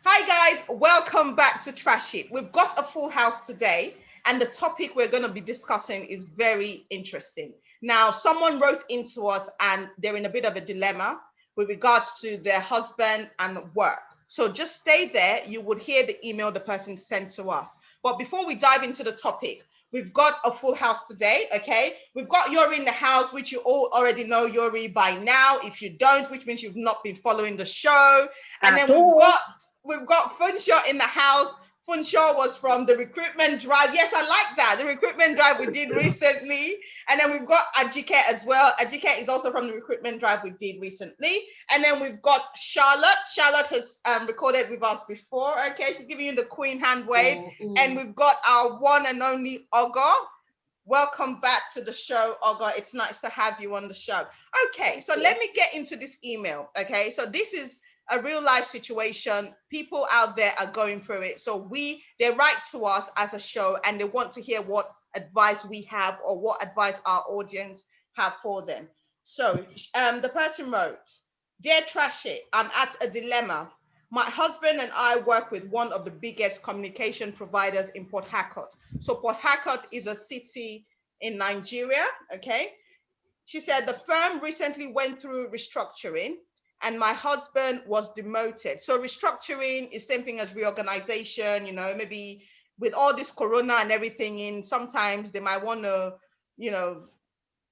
Hi guys, welcome back to Trash It. We've got a full house today, and the topic we're going to be discussing is very interesting. Now, someone wrote into us and they're in a bit of a dilemma with regards to their husband and work. So just stay there. You would hear the email the person sent to us. But before we dive into the topic, we've got a full house today, okay? We've got Yori in the house, which you all already know Yori by now. If you don't, which means you've not been following the show. And then we've got Funshaw in the house. Funshaw was from the recruitment drive. Yes, I like that. The recruitment drive we did recently. And then we've got Ajike as well. Ajike is also from the recruitment drive we did recently. And then we've got Charlotte. Charlotte has recorded with us before. Okay, she's giving you the queen hand wave. And we've got our one and only Ogo. Welcome back to the show, Ogo. It's nice to have you on the show. Okay, so let me get into this email. Okay, so this is a real life situation. People out there are going through it. So they write to us as a show and they want to hear what advice we have or what advice our audience have for them. So the person wrote, "Dear Trashy, I'm at a dilemma. My husband and I work with one of the biggest communication providers in Port Harcourt. So Port Harcourt is a city in Nigeria, okay? She said the firm recently went through restructuring and my husband was demoted. So restructuring is same thing as reorganization, maybe with all this corona and everything in, sometimes they might want to,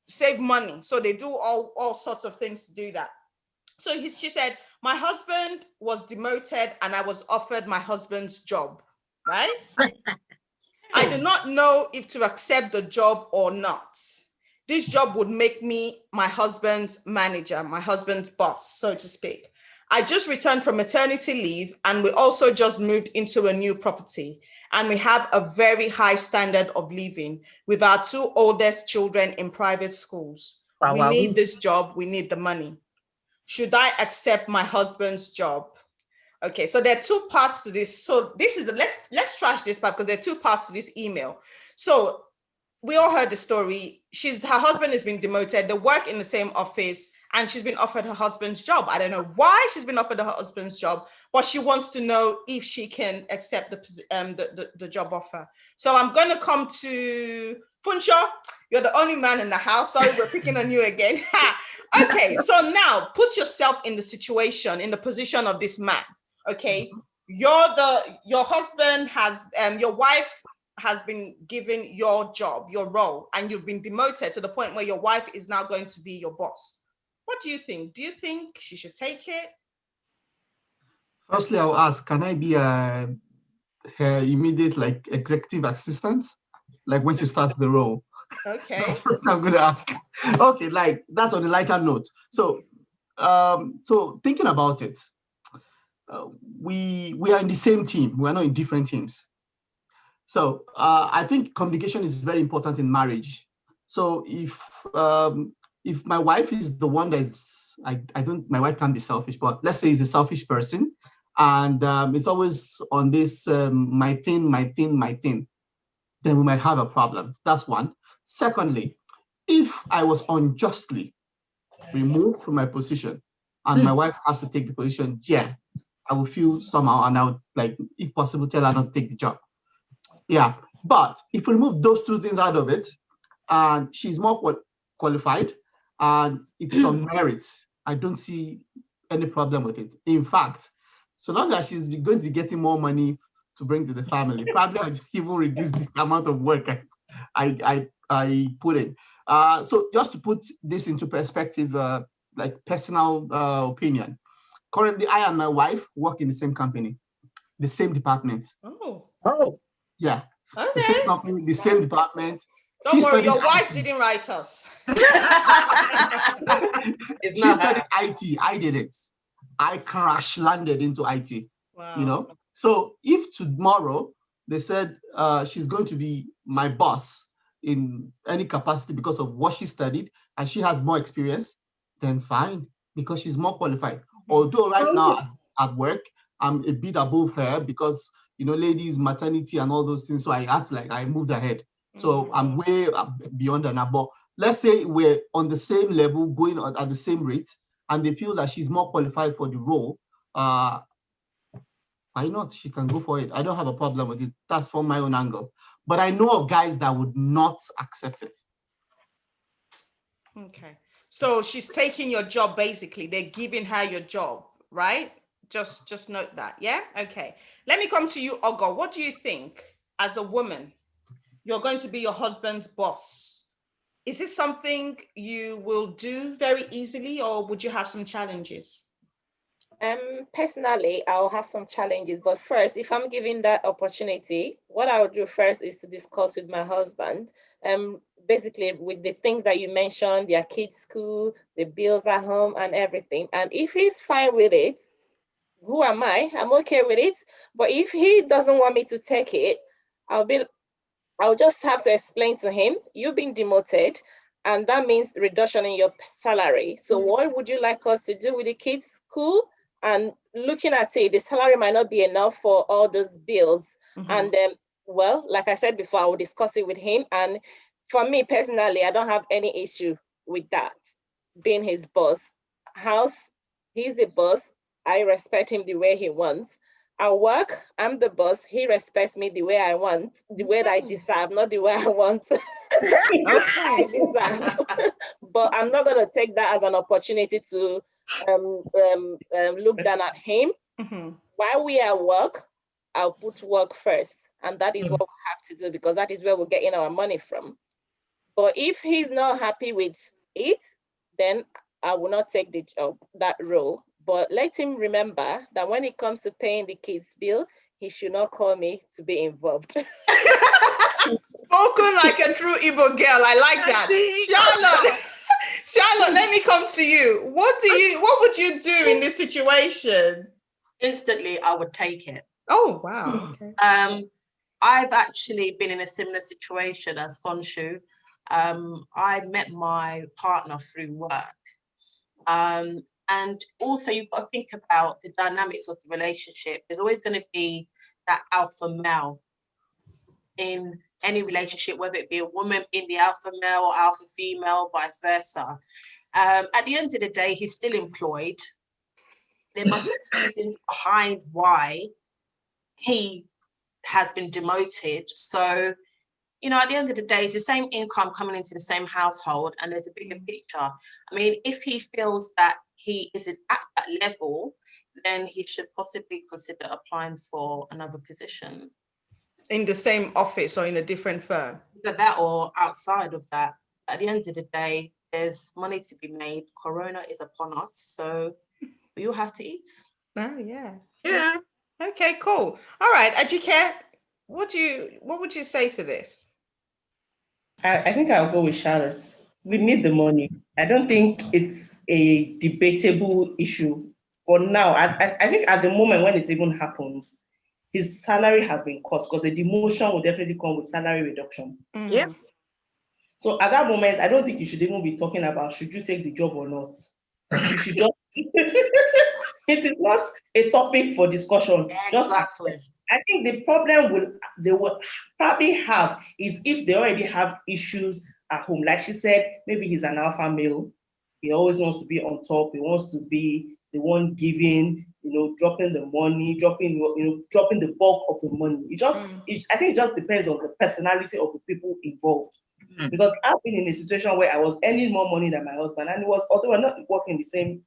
save money. So they do all sorts of things to do that. So she said, my husband was demoted and I was offered my husband's job, right? I do not know if to accept the job or not. This job would make me my husband's manager, my husband's boss, so to speak. I just returned from maternity leave and we also just moved into a new property and we have a very high standard of living with our two oldest children in private schools. We need this job, we need the money. Should I accept my husband's job? Okay, so there are two parts to this. So this is let's trash this part because there are two parts to this email. So we all heard the story. Her husband has been demoted. They work in the same office and she's been offered her husband's job. I don't know why she's been offered her husband's job, but she wants to know if she can accept the job offer. So I'm going to come to Funshaw. You're the only man in the house. Sorry, we're picking on you again. Okay, so now put yourself in the situation, in the position of this man. Okay, your husband has your wife has been given your job, your role, and you've been demoted to the point where your wife is now going to be your boss. What do you think? Do you think she should take it? Firstly, I'll ask, can I be her immediate executive assistant? Like when she starts the role. Okay. That's what I'm gonna ask. Okay, that's on a lighter note. So thinking about it, we are in the same team. We are not in different teams. So I think communication is very important in marriage. So if my wife is the one my wife can't be selfish, but let's say he's a selfish person, and it's always on this my thing, then we might have a problem. That's one. Secondly, if I was unjustly removed from my position and my wife has to take the position, yeah, I will feel somehow and I would, if possible, tell her not to take the job. Yeah, but if we remove those two things out of it, and she's more qualified and it's on merit, I don't see any problem with it. In fact, so long as she's going to be getting more money to bring to the family, probably I'll even reduce the amount of work I put in. So just to put this into perspective, like personal opinion, currently I and my wife work in the same company, the same department. Oh. Yeah. Okay. The same company, the same department. Don't worry, your wife didn't write us. She studied IT. I did it. I crash landed into IT. Wow. So if tomorrow they said she's going to be my boss in any capacity because of what she studied and she has more experience, then fine, because she's more qualified. Although right now at work, I'm a bit above her because, ladies, maternity and all those things. So I act like I moved ahead. So I'm way beyond her now. But let's say we're on the same level, going at the same rate, and they feel that she's more qualified for the role. why not? She can go for it. I don't have a problem with it. That's from my own angle. But I know of guys that would not accept it. Okay. So she's taking your job, basically. They're giving her your job, right? Just note that. Yeah? Okay. Let me come to you, Ogo. What do you think as a woman? You're going to be your husband's boss. Is this something you will do very easily, or would you have some challenges? Personally, I'll have some challenges, but first, if I'm given that opportunity, what I'll do first is to discuss with my husband. Basically with the things that you mentioned, their kids' school, the bills at home, and everything. And if he's fine with it, who am I? I'm okay with it. But if he doesn't want me to take it, I'll just have to explain to him, you've been demoted, and that means reduction in your salary. So what would you like us to do with the kids' school? And looking at it, the salary might not be enough for all those bills. And well, like I said before, I will discuss it with him. And for me personally, I don't have any issue with that, being his boss. House, he's the boss. I respect him the way he wants. At work, I'm the boss. He respects me the way I want, the way that I deserve, not the way I want. I deserve. But I'm not going to take that as an opportunity to look down at him. While we are at work, I'll put work first. And that is what we have to do, because that is where we're getting our money from. But if he's not happy with it, then I will not take the job, that role. But let him remember that when it comes to paying the kids' bill, he should not call me to be involved. Spoken like a true Igbo girl. I like that. Charlotte, let me come to you. What would you do in this situation? Instantly, I would take it. Oh, wow. Okay. I've actually been in a similar situation as Fonshu. I met my partner through work. And also, you've got to think about the dynamics of the relationship. There's always going to be that alpha male in any relationship, whether it be a woman in the alpha male or alpha female, vice versa. At the end of the day, he's still employed. There must be reasons behind why he has been demoted. So, you know, at the end of the day, it's the same income coming into the same household, and there's a bigger picture. I mean, if he feels that he isn't at that level, then he should possibly consider applying for another position. In the same office or in a different firm? Either that or outside of that. At the end of the day, there's money to be made. Corona is upon us, so we all have to eat. Oh, yeah. Yeah. Okay, cool. All right, Ajike, what would you say to this? I think I'll go with Charlotte. We need the money. I don't think it's a debatable issue for now. I think at the moment when it even happens, his salary has been cut, because the demotion will definitely come with salary reduction. Yeah. So at that moment, I don't think you should even be talking about should you take the job or not. You should just it is not a topic for discussion. Exactly. I think the problem they will probably have is if they already have issues at home. Like she said, maybe he's an alpha male. He always wants to be on top. He wants to be the one giving, dropping the money, dropping the bulk of the money. I think it just depends on the personality of the people involved. Because I've been in a situation where I was earning more money than my husband, and although we're not working in the same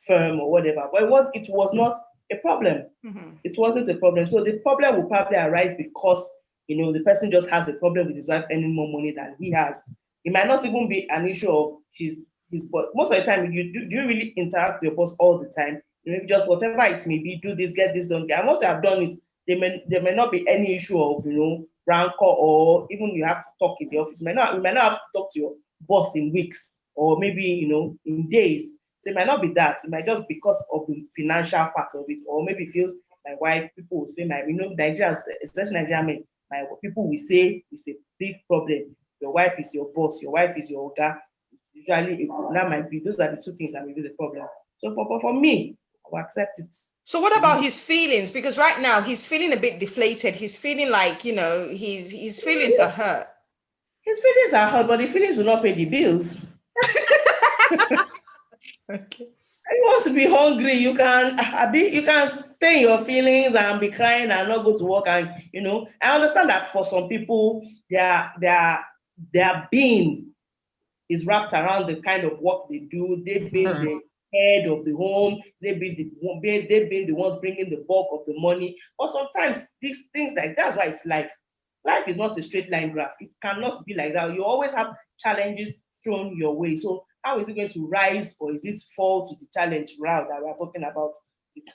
firm or whatever, but it was not a problem. It wasn't a problem. So the problem will probably arise because the person just has a problem with his wife earning more money than he has. It might not even be an issue of his boss. Most of the time, do you really interact with your boss all the time? Maybe just whatever it may be, do this, get this done. And once you have done it, there may not be any issue of rancor, or even you have to talk in the office. We might not have to talk to your boss in weeks, or maybe in days. So it might not be that. It might just be because of the financial part of it, or maybe feels my wife. People will say Nigerians, especially Nigerian men, people will say it's a big problem. Your wife is your boss. Your wife is your oga. It's usually that might be, those are the two things that may be the problem. So for me, I will accept it. So what about his feelings? Because right now he's feeling a bit deflated. He's feeling like, his feelings are hurt. His feelings are hurt, but the feelings will not pay the bills. Okay. You want to be hungry, you can stay in your feelings and be crying and not go to work. And I understand that for some people, their being is wrapped around the kind of work they do. They've been the head of the home. They've been the ones bringing the bulk of the money. But sometimes these things that's why it's life. Life is not a straight line graph. It cannot be like that. You always have challenges thrown your way. So how is it going to rise, or is it fall to the challenge round that we're talking about?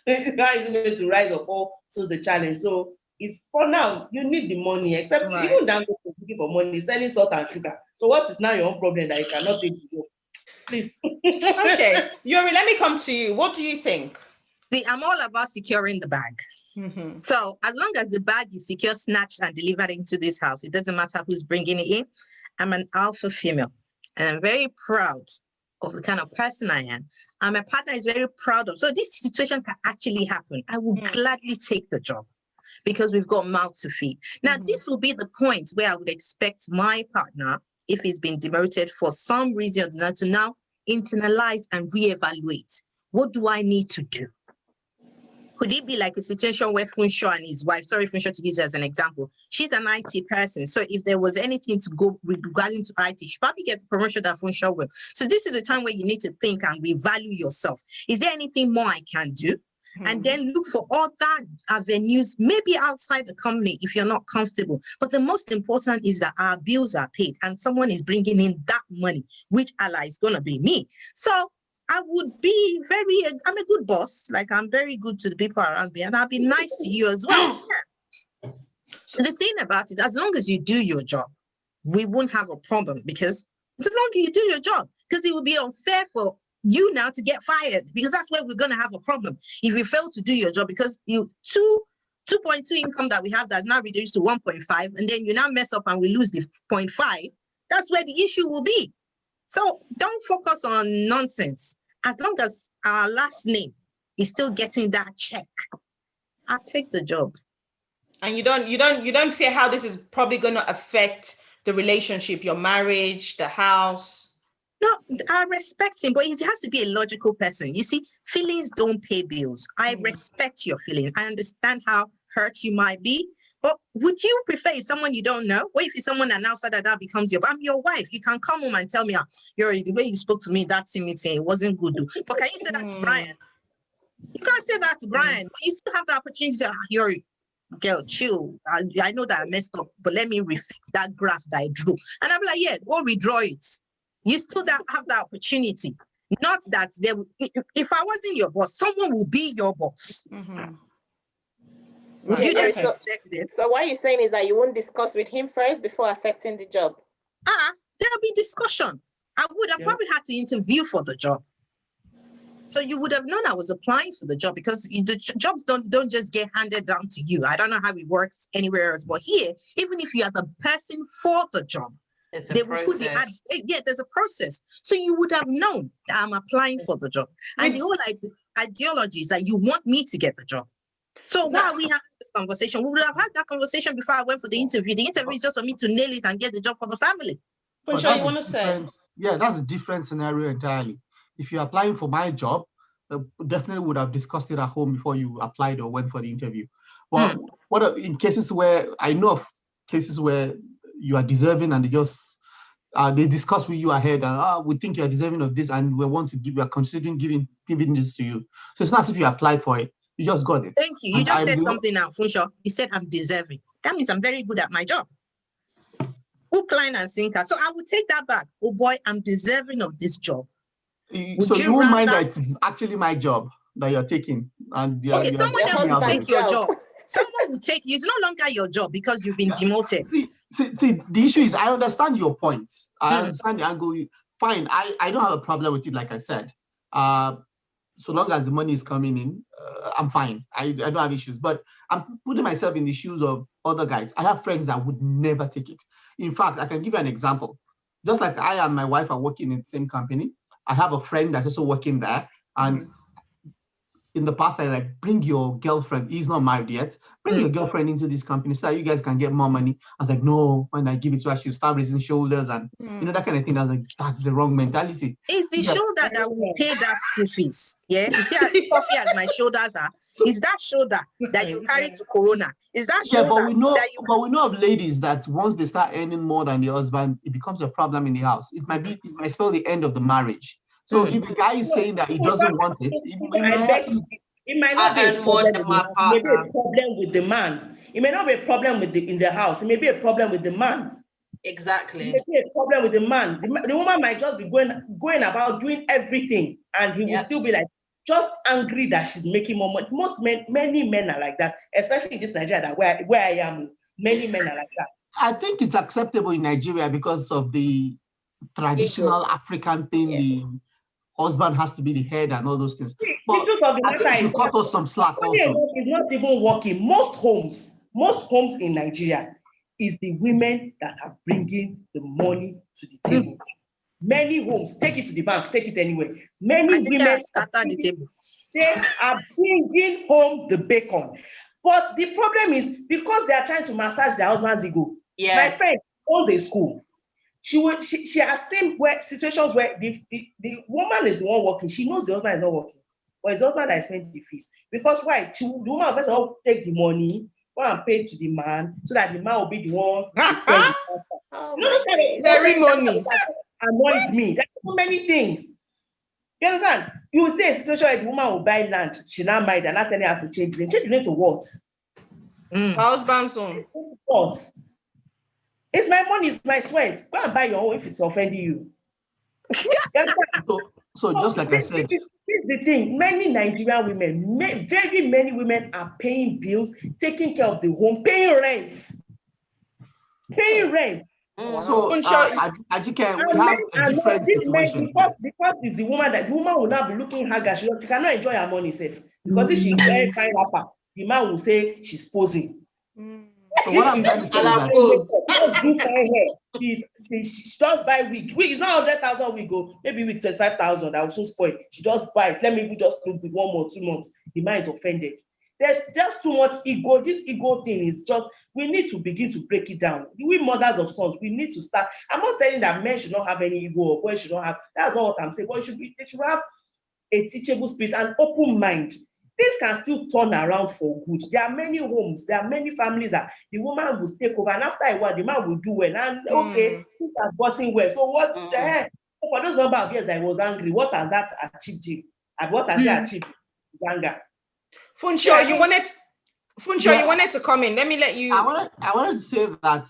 How is it going to rise or fall to the challenge? So it's for now, you need the money, except even down looking for money, selling salt and sugar. So what is now your own problem that you cannot take the job? Please. Okay, Yuri, let me come to you. What do you think? See, I'm all about securing the bag. Mm-hmm. So as long as the bag is secure, snatched, and delivered into this house, it doesn't matter who's bringing it in. I'm an alpha female, and I'm very proud of the kind of person I am. And my partner is very proud of. So this situation can actually happen. I will gladly take the job because we've got mouth to feed. Now, this will be the point where I would expect my partner, if he's been demoted for some reason, to now internalize and reevaluate. What do I need to do? Could it be like a situation where Funsho and his wife, sorry, Funsho to use as an example, she's an IT person. So if there was anything to go regarding to IT, she probably get the promotion that Funsho will. So this is a time where you need to think and revalue yourself. Is there anything more I can do? And then look for other avenues, maybe outside the company if you're not comfortable. But the most important is that our bills are paid and someone is bringing in that money, which ally is going to be me. So I would be I'm a good boss. Like, I'm very good to the people around me, and I'll be nice to you as well. Yeah. So the thing about it, as long as you do your job, we won't have a problem, because as long as you do your job, because it would be unfair for you now to get fired, because that's where we're going to have a problem. If you fail to do your job, because 2.2 income that we have that's now reduced to 1.5, and then you now mess up and we lose the 0.5, that's where the issue will be. So don't focus on nonsense. As long as our last name is still getting that check, I'll take the job. And you don't fear how this is probably going to affect the relationship, your marriage, the house? No, I respect him, but he has to be a logical person. You see, feelings don't pay bills. I respect your feelings. I understand how hurt you might be. But would you prefer someone you don't know? Or if it's someone an outsider that becomes I'm your wife. You can come home and tell me, the way you spoke to me that meeting, it wasn't good. But can you say that to Brian? You can't say that to Brian. But you still have the opportunity to say, girl, chill. I know that I messed up, but let me refix that graph that I drew. And I'll be like, yeah, go redraw it. You still have the opportunity. Not that if I wasn't your boss, someone will be your boss. Would you then accept it? So what you're saying is that you won't discuss with him first before accepting the job? There'll be discussion. I would have probably had to interview for the job. So you would have known I was applying for the job, because the jobs don't just get handed down to you. I don't know how it works anywhere else, but here, even if you are the person for the job, there's a process. There's a process. So you would have known that I'm applying for the job. And the whole ideology is that you want me to get the job. So why are we having this conversation? We would have had that conversation before I went for the interview. The interview is just for me to nail it and get the job for the family. Funsho, you want to say? Yeah, that's a different scenario entirely. If you're applying for my job, definitely would have discussed it at home before you applied or went for the interview. But what in cases where I know of cases where you are deserving and they discuss with you ahead, we think you are deserving of this and we are considering giving this to you. So it's not as if you applied for it. You just got it. Thank you. You just said something now, Funsho. You said I'm deserving. That means I'm very good at my job. Hook, line, and sinker. So I would take that back. Oh boy, I'm deserving of this job. So you won't mind that it's actually my job that you're taking. And someone else will take your job. Someone will take you. It's no longer your job because you've been demoted. See, the issue is, I understand your point. I understand the angle. Fine, I don't have a problem with it, like I said. So long as the money is coming in, I'm fine. I don't have issues. But I'm putting myself in the shoes of other guys. I have friends that would never take it. In fact, I can give you an example. Just like I and my wife are working in the same company, I have a friend that's also working there. And in the past, I like, bring your girlfriend. He's not married yet. Bring your girlfriend into this company so that you guys can get more money. I was like, no, when I give it to her, she'll start raising shoulders and that kind of thing. I was like, that's the wrong mentality. It's the shoulder that will pay that school fees. Yeah. You see, as puffy as my shoulders are, is that shoulder that you carry to Corona? Is that shoulder but we know that you but we know of ladies that once they start earning more than the husband, it becomes a problem in the house. It might spell the end of the marriage. So if the guy is saying that he doesn't want it, it might not be a problem. It may be a problem with the man. It may not be a problem in the house. It may be a problem with the man. Exactly. It may be a problem with the man. The woman might just be going about doing everything, and he will still be like just angry that she's making more money. Many men are like that, especially in this Nigeria that where I am. Many men are like that. I think it's acceptable in Nigeria because of the traditional African thing. The husband has to be the head and all those things. But I think you cut us some slack also. It's not even working. Most homes in Nigeria is the women that are bringing the money to the table. Many homes, take it to the bank, take it anywhere. Many women the table. They are bringing home the bacon. But the problem is because they are trying to massage their husband's ego. My friend owns a school. She has seen situations where the woman is the one working. She knows the husband is not working, but it's the husband that is paying the fees. Because why? The woman first of all take the money, go and pay to the man, so that the man will be the one to send the ceremony. Annoys me. There's so many things. You understand? You will see a situation where the woman will buy land, she now married, and not telling her to change the name. Change the name to what? Husband's own. What? It's my money, it's my sweat. Go and buy your own if it's offending you. So just like I said, this is the thing. Many Nigerian women, very many women are paying bills, taking care of the home, paying rent. Paying rent. So Ajike, we have a different situation. Because it's the woman will now be looking haggard. She cannot enjoy her money safe. Because if she very fine rapper, the man will say she's posing. So what I'm trying to say is that she just buy wig. Wig is not 100,000 wig, maybe wig 25,000. I will soon spoil. She just buy it. Let me even just look with 1 month, 2 months. The man is offended. There's just too much ego. This ego thing is just, we need to begin to break it down. We mothers of sons, we need to start. I'm not saying that men should not have any ego or boys should not have. That's not what I'm saying. But they should have a teachable spirit and open mind. This can still turn around for good. There are many homes, there are many families that the woman will take over, and after a while, the man will do well. And okay, things are gotten well. So what the heck? For those number of years that I was angry, what has that achieved him? And what has he achieved? His anger. Funsho, you wanted to come in. Let me let you. I wanted to say that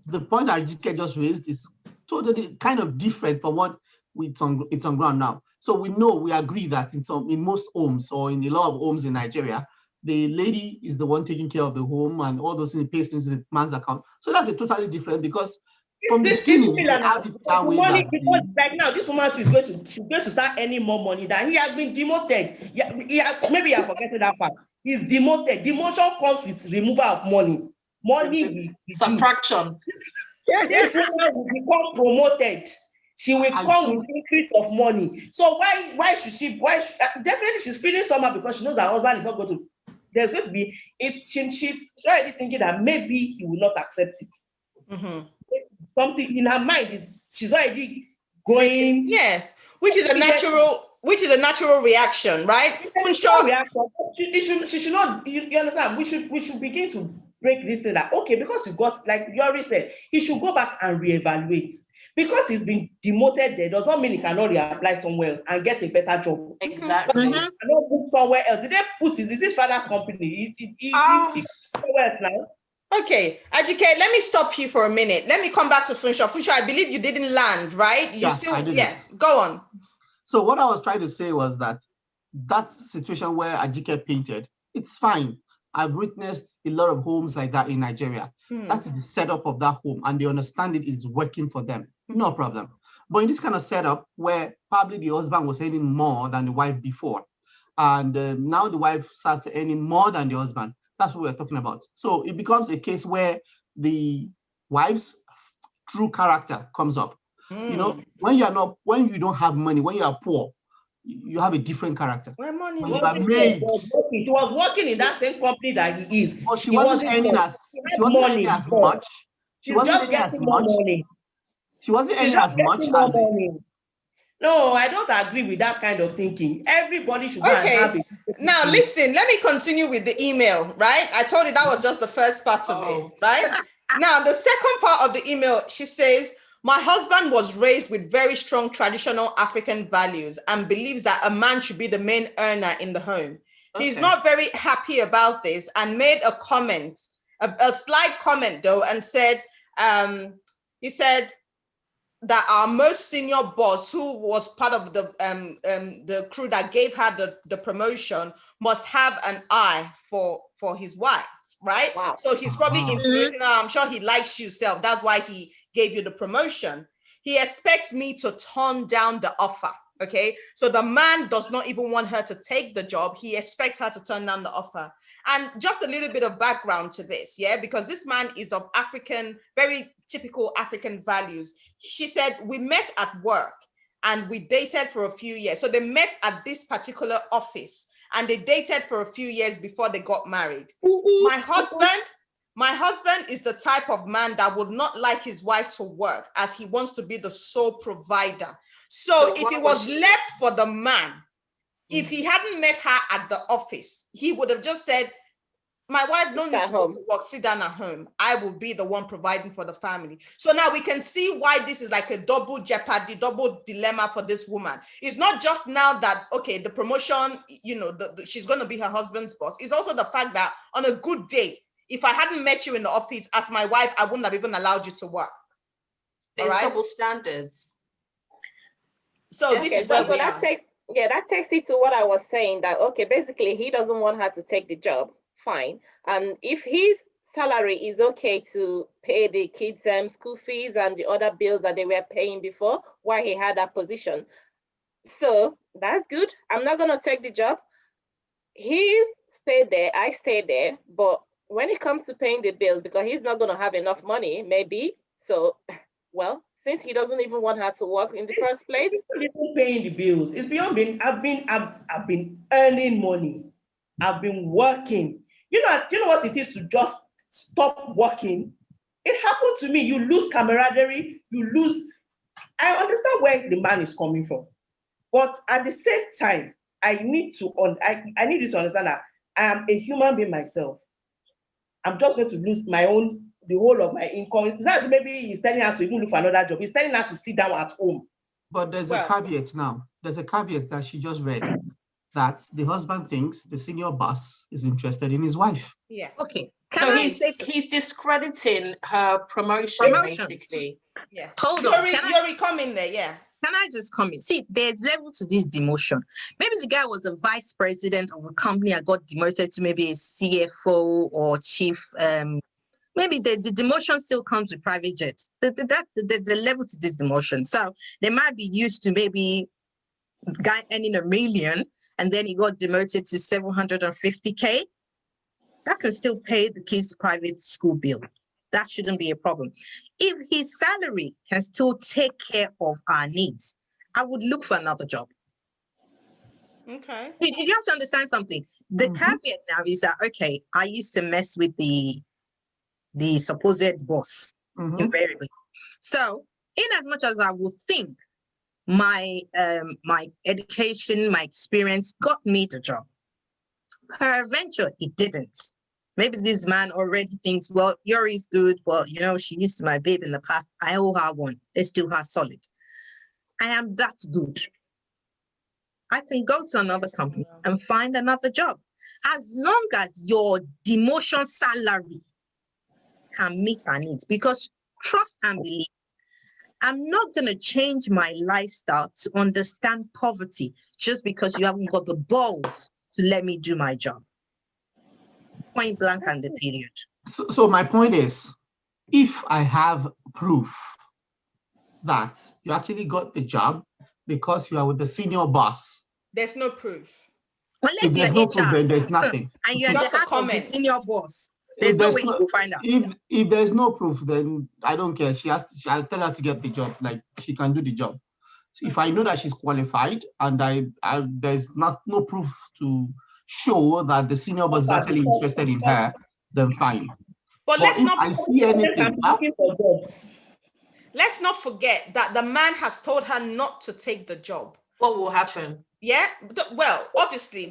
the point that Ajike just raised is totally kind of different from what it's on ground now. So we agree that in most homes or in a lot of homes in Nigeria, the lady is the one taking care of the home and all those things pays into the man's account. So that's a totally different, because from the beginning, because right now this woman she's going to start earning more money than he has been demoted. Maybe you're forgetting that part. He's demoted. Demotion comes with removal of money. Money subtraction. This woman will become promoted. She will come with increase of money. So why should she? Definitely she's feeling somehow because she knows her husband is not going to. There's going to be she's already thinking that maybe he will not accept it. Something in her mind she's already going. Yeah, which is a natural reaction, right? She should not. You understand? We should begin to break this thing that okay, because you got, like you already said, he should go back and reevaluate. Because he's been demoted there does not mean he cannot reapply somewhere else and get a better job. Exactly. He cannot put somewhere else. Did they put is his father's company? Somewhere else now. Okay, Ajike, let me stop you for a minute. Let me come back to Funsho. Funsho, I believe you didn't land, right? Yes, go on. So what I was trying to say was that situation where Ajike painted, it's fine. I've witnessed a lot of homes like that in Nigeria. That's the setup of that home, and they understand it is working for them. No problem. But in this kind of setup where probably the husband was earning more than the wife before, and now the wife starts earning more than the husband, that's what we're talking about. So it becomes a case where the wife's true character comes up. You know, when you don't have money, when you are poor, you have a different character. Where money? But if I'm married, She was working in that same company that he is. but she wasn't earning as much. She She's wasn't just earning as getting more much. money. She wasn't She's earning just as much getting more as money. No, I don't agree with that kind of thinking. Everybody should go and have Okay. it. Now listen, let me continue with the email, right? I told you that was just the first part of it, right? Now, the second part of the email, she says, my husband was raised with very strong traditional African values and believes that a man should be the main earner in the home. He's not very happy about this and made a comment, a slight comment though, and said, he said that our most senior boss, who was part of the crew that gave her the promotion, must have an eye for his wife, right? Wow. So he's probably insinuating, I'm sure he likes you, self. That's why he gave you the promotion. He expects me to turn down the offer. Okay, so the man does not even want her to take the job. He expects her to turn down the offer. And just a little bit of background to this, yeah, because this man is of African, very typical African values. She said, we met at work and we dated for a few years. So they met at this particular office and they dated for a few years before they got married. My husband is the type of man that would not like his wife to work, as he wants to be the sole provider. So if it was left for the man, if he hadn't met her at the office, he would have just said, my wife don't need to go to work, sit down at home. I will be the one providing for the family. So now we can see why this is like a double jeopardy, double dilemma for this woman. It's not just now that, okay, the promotion, you know, she's going to be her husband's boss. It's also the fact that on a good day, if I hadn't met you in the office as my wife, I wouldn't have even allowed you to work. There's double standards. So this is where we are. That takes it to what I was saying, that, okay, basically he doesn't want her to take the job, fine. And if his salary is okay to pay the kids' school fees and the other bills that they were paying before, while he had that position, so that's good. I'm not going to take the job. He stayed there, I stayed there, but when it comes to paying the bills, because he's not going to have enough money, maybe, so, well, since he doesn't even want her to work in the first place. People paying the bills. It's beyond being, I've been earning money. I've been working. Do you know what it is to just stop working? It happened to me. You lose camaraderie, you lose. I understand where the man is coming from. But at the same time, I need you to understand that I am a human being myself. I'm just going to lose the whole of my income. It's not maybe he's telling us to even look for another job. He's telling us to sit down at home. But there's a caveat now. There's a caveat that she just read, that the husband thinks the senior boss is interested in his wife. Yeah. Okay. He's discrediting her promotion. Basically. Yeah. Hold on. You're coming there, yeah. Can I just come in? See, there's level to this demotion. Maybe the guy was a vice president of a company and got demoted to maybe a CFO or chief. Maybe the demotion still comes with private jets. There's a level to this demotion. So they might be used to maybe guy earning $1 million and then he got demoted to 750K. That can still pay the kids' private school bill. That shouldn't be a problem. If his salary can still take care of our needs, I would look for another job. Okay. You have to understand something. The caveat now is that, okay, I used to mess with the supposed boss, invariably. So in as much as I would think my education, my experience got me the job, peradventure it didn't. Maybe this man already thinks, well, Yuri's good. Well, she used to my babe in the past. I owe her one. Let's do her solid. I am that good. I can go to another company and find another job. As long as your demotion salary can meet our needs, because trust and believe, I'm not going to change my lifestyle to understand poverty just because you haven't got the balls to let me do my job. Point blank and the period. So my point is, if I have proof that you actually got the job because you are with the senior boss, there's no proof. If there's no proof, then there's nothing. And you're the heart of the senior boss. There's no way you will find out. If there's no proof, then I don't care. I'll tell her to get the job. Like, she can do the job. if I know that she's qualified and there's no proof to show that the senior boss is actually interested in her, then fine. But if I see anything, let's not forget that the man has told her not to take the job. What will happen? Yeah, well, obviously,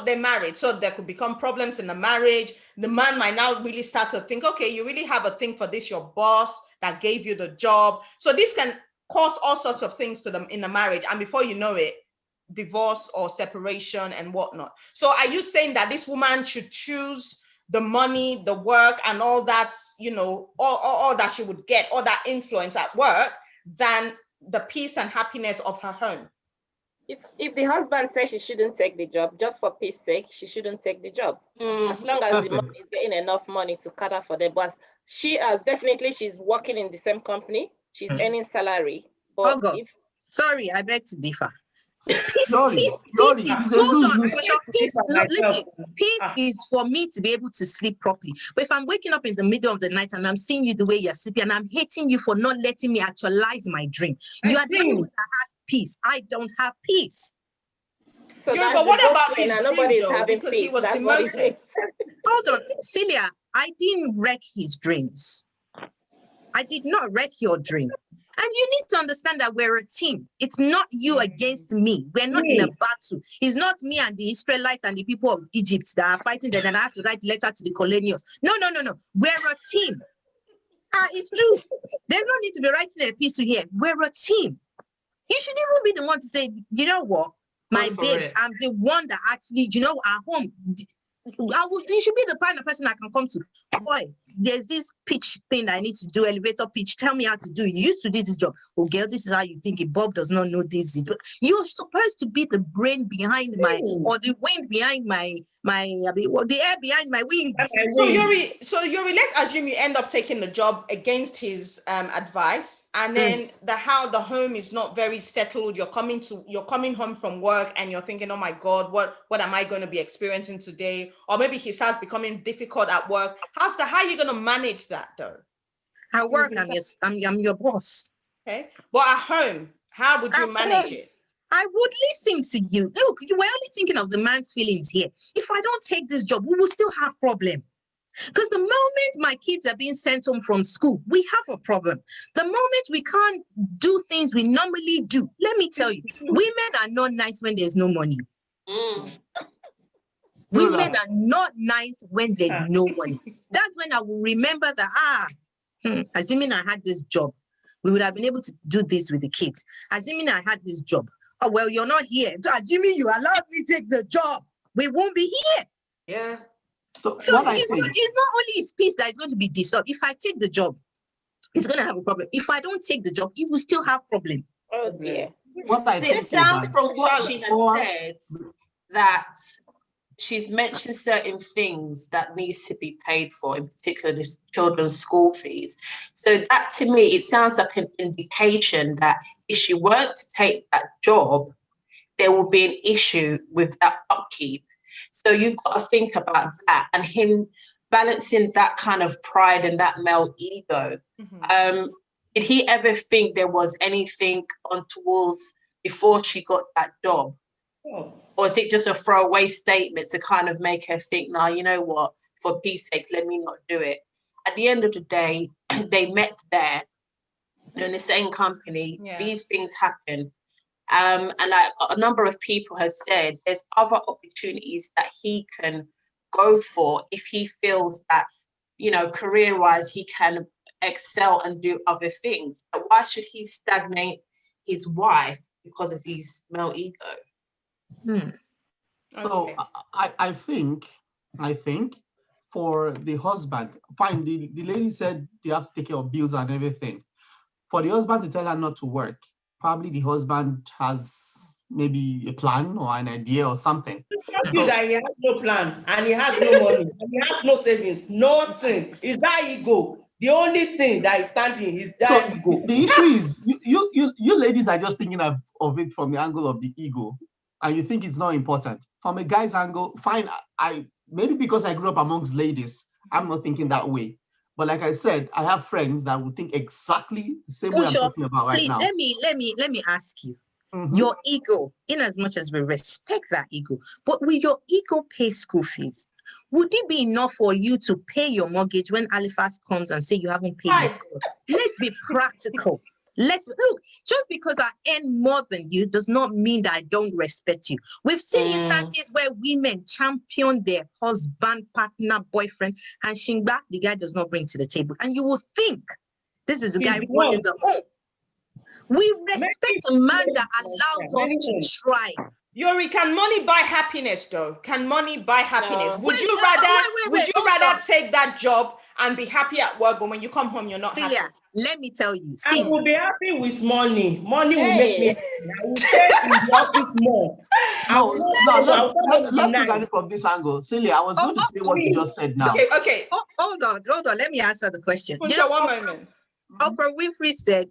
they're married, so there could become problems in the marriage. The man might now really start to think, okay, you really have a thing for this, your boss that gave you the job. So this can cause all sorts of things to them in the marriage, and before you know it, divorce or separation and whatnot. So are you saying that this woman should choose the money, the work, and all that, all that she would get, all that influence at work, than the peace and happiness of her home? If the husband says she shouldn't take the job, just for peace sake, she shouldn't take the job. As long as the man is getting enough money to cater for them. But she's working in the same company, she's earning salary. But sorry, I beg to differ. Peace is for me to be able to sleep properly. But if I'm waking up in the middle of the night and I'm seeing you the way you're sleeping and I'm hating you for not letting me actualize my dream, you are the one that has peace. I don't have peace. So but what about his dream, nobody is though, having because peace. he was That's demoted? Hold on, Celia, I didn't wreck his dreams. I did not wreck your dream. And you need to understand that we're a team. It's not you against me. We're not in a battle. It's not me and the Israelites and the people of Egypt that are fighting them, and I have to write letter to the colonials. No. We're a team. It's true. There's no need to be writing a piece to here. We're a team. You should even be the one to say, you know what, my babe, I'm the one that actually, at home. You should be the kind of person I can come to. Boy, there's this pitch thing that I need to do, elevator pitch. Tell me how to do it. You used to do this job. Oh, girl, this is how you think it. Bob does not know this. You're supposed to be the brain behind or the wind behind the air behind my wings. So Yuri, let's assume you end up taking the job against his advice, and then how the home is not very settled. You're coming home from work and you're thinking, oh my God, what am I going to be experiencing today? Or maybe he starts becoming difficult at work. How are you going to manage that though? At work, I'm your boss. Okay, but at home, how would you manage it? I would listen to you. Look, you were only thinking of the man's feelings here. If I don't take this job, we will still have problem. Because the moment my kids are being sent home from school, we have a problem. The moment we can't do things we normally do, let me tell you, women are not nice when there's no money. Women are not nice when there's no money. That's when I will remember that, assuming I had this job, we would have been able to do this with the kids. Assuming I had this job. Oh, well, you're not here. So assuming you allowed me to take the job, we won't be here. Yeah. So it's not only his peace that is going to be disturbed. If I take the job, he's going to have a problem. If I don't take the job, he will still have problem. Oh, dear. It sounds from what she has said that she's mentioned certain things that needs to be paid for, in particular the children's school fees. So that to me, it sounds like an indication that if she weren't to take that job, there will be an issue with that upkeep. So you've got to think about that and him balancing that kind of pride and that male ego. Did he ever think there was anything untoward before she got that job? Or is it just a throwaway statement to kind of make her think, nah, you know what, for peace sake, let me not do it. At the end of the day, they met there in the same company. Yeah. These things happen. And like a number of people have said, there's other opportunities that he can go for if he feels that, career-wise, he can excel and do other things. But why should he stagnate his wife because of his male ego? So I think for the husband, fine, the lady said they have to take care of bills and everything. For the husband to tell her not to work, probably the husband has maybe a plan or an idea or something. That he has no plan and he has no money and he has no savings, nothing. Is that ego? The only thing that is standing is that ego. The issue is you ladies are just thinking of it from the angle of the ego, and you think it's not important. From a guy's angle, fine. I maybe because I grew up amongst ladies, I'm not thinking that way. But like I said, I have friends that will think exactly the same way I'm talking about right now. Let me ask you. your ego, in as much as we respect that ego, but will your ego pay school fees? Would it be enough for you to pay your mortgage when Halifax comes and say you haven't paid it? Let's be practical. Let's look, just because I earn more than you does not mean that I don't respect you. We've seen instances where women champion their husband, partner, boyfriend, and Shingba, the guy does not bring to the table. And you will think this is the guy running the home. We respect a man that allows us to try. Yori, can money buy happiness though? Can money buy happiness? No. Would you rather take that job and be happy at work, but when you come home, you're not happy? Let me tell you. I will be happy with money. Money will make me happy. I will stay in the office more. Let's look at it from this angle. Celia, I was going to say what you just said now. Okay. Hold on. Let me answer the question. One moment. Oprah Winfrey said,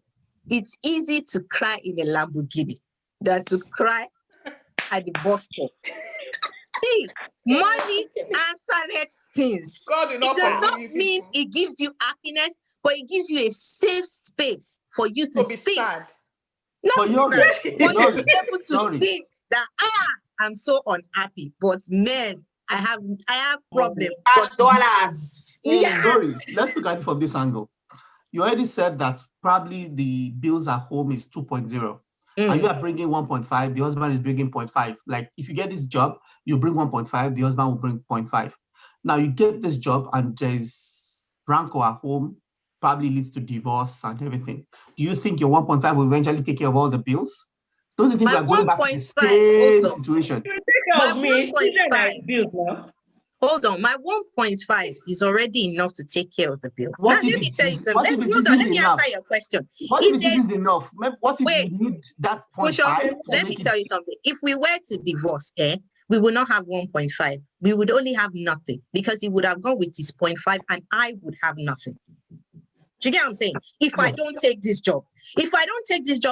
it's easy to cry in a Lamborghini than to cry at the bus stop. See, money answered things. It does not mean it gives you happiness, but it gives you a safe space for you to be think. Sad. Not to be sad, but you be able to think that I'm so unhappy, but man, I have problems. $dollars. Sorry, let's look at it from this angle. You already said that probably the bills at home is 2.0. And you are bringing 1.5, the husband is bringing 0.5. Like if you get this job, you bring 1.5, the husband will bring 0.5. Now you get this job and there's rancor at home, probably leads to divorce and everything. Do you think your 1.5 will eventually take care of all the bills? Don't you think we are going back to the same situation? Hold on, my 1.5 is already enough to take care of the bill. Let me tell you something. Let me answer your question. What if it is enough? What if you need that 0.5? Let me tell you something. If we were to divorce, we would not have 1.5. We would only have nothing because he would have gone with his 0.5 and I would have nothing. Do you get what I'm saying? If I don't take this job,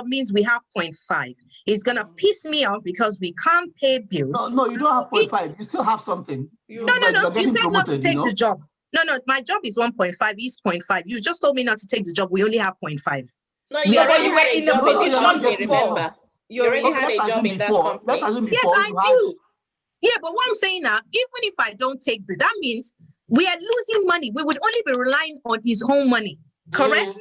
means we have 0.5. It's going to piss me off because we can't pay bills. No, you don't have 0.5. You still have something. No. You said not to take the job. No, my job is 1.5. He's 0.5. You just told me not to take the job. We only have 0.5. No, you were in the position remember. You already had a job in that company. Let's assume before. Yes, I do. Yeah, but what I'm saying now, even if I don't take that means we are losing money. We would only be relying on his own money. Correct?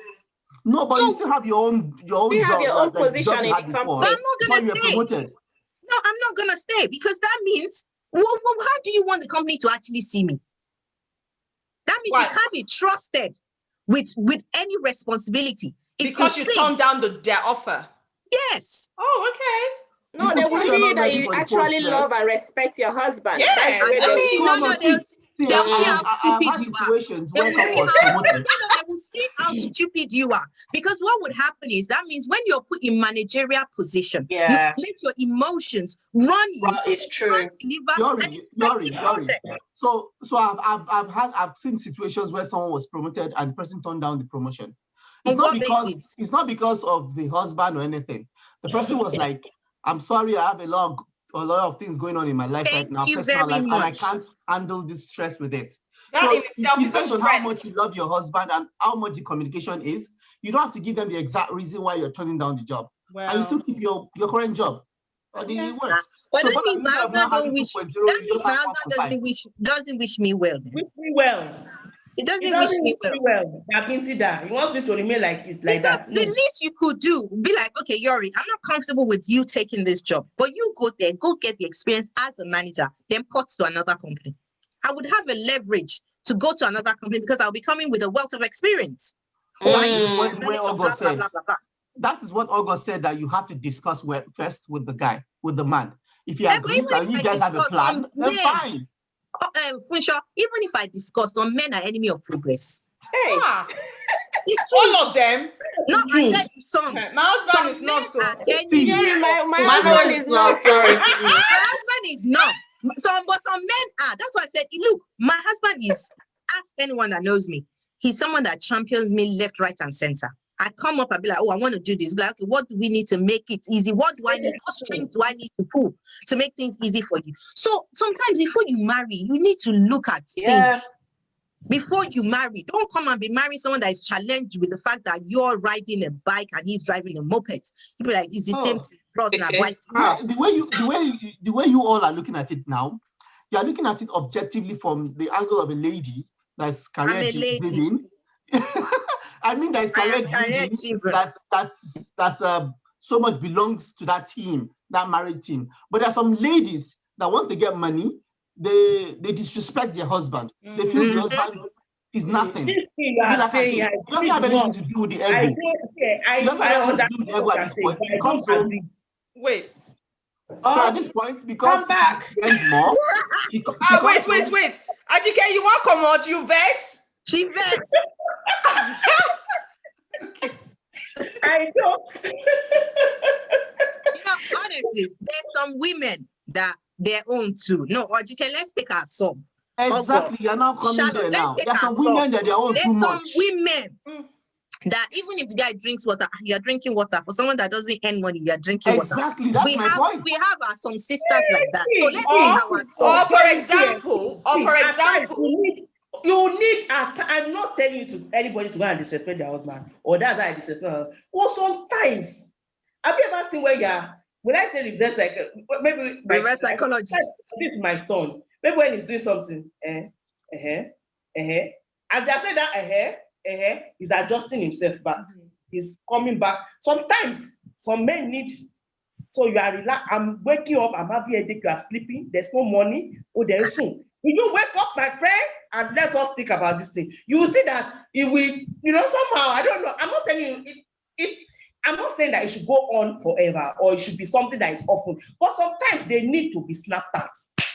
No, but you still have your own job. You have your own position in the company. But I'm not going to stay. No, I'm not going to stay because that means, how do you want the company to actually see me? That means you can't be trusted with any responsibility. Because you turned down their offer. Yes. Oh, okay. No, they will see that you actually love and respect your husband. Yeah. They will see how stupid you are. Because what would happen is that means when you're put in managerial position, you let your emotions run you. It's true. Yori. So I've seen situations where someone was promoted and the person turned down the promotion. It's not because of the husband or anything. The person was like, I'm sorry, I have a lot of things going on in my life right now, personal life, and I can't handle this stress with it. It depends on how much you love your husband and how much the communication is. You don't have to give them the exact reason why you're turning down the job. Well, and you still keep your current job. It works. But that means my husband doesn't wish me well. Wish me well. It doesn't wish me well. He wants me to remain like that. The least you could do would be like, okay, Yori, I'm not comfortable with you taking this job, but you go there, go get the experience as a manager, then port to another company. I would have a leverage to go to another company because I'll be coming with a wealth of experience. That is what August said, that you have to discuss first with the man. If you agree and you guys have a plan, then fine. Funshaw, even if I discuss, some men are enemy of progress. Hey, all of them. No, unless some. My husband is not so. My husband is not. Sorry, my husband is not. But some men are. That's why I said, look, my husband is. Ask anyone that knows me. He's someone that champions me left, right, and center. I come up and be like, oh, I want to do this. Be like, okay, what do we need to make it easy? What do I need? What strings do I need to pull to make things easy for you? So sometimes before you marry, you need to look at things. before you marry. Don't come and be marrying someone that is challenged with the fact that you're riding a bike and he's driving a moped. You be like, it's the same cross and vice. The way you all are looking at it now, you are looking at it objectively from the angle of a lady that's career driven. I mean, that is career driven. That's so much belongs to that team, that married team. But there are some ladies that once they get money, they disrespect their husband. They feel the husband is nothing. This thing you are saying, it doesn't have anything to do with the ego. I understand the ego at this point. It comes from wait. So at this point, because come back. he earns more. Wait. Ajike, you want to come out? You vex? She vex. I don't. Honestly, there's some women that their own too. No, Ajike, let's take our song. Exactly, you're not coming there now. There's some women that they're all too much. There's some women that even if the guy drinks water, you're drinking water. For someone that doesn't earn money, you're drinking water. Exactly, that's my point. We have some sisters like that. So let's take our song. Or for example, you need. I'm not telling you to anybody to go and disrespect their husband, or that's how I disrespect her. Or sometimes, have you ever seen where when I say reverse psychology, maybe reverse psychology. This is my son. Maybe when he's doing something, as I said that, he's adjusting himself back. He's coming back. Sometimes some men need. So you are relaxed. I'm waking up. I'm having a headache. You are sleeping. There's no money. Oh, there is soon. Will you wake up, my friend, and let us think about this thing? You will see that it will, somehow. I don't know. I'm not telling you. I'm not saying that it should go on forever or it should be something that is often. But sometimes they need to be snapped at.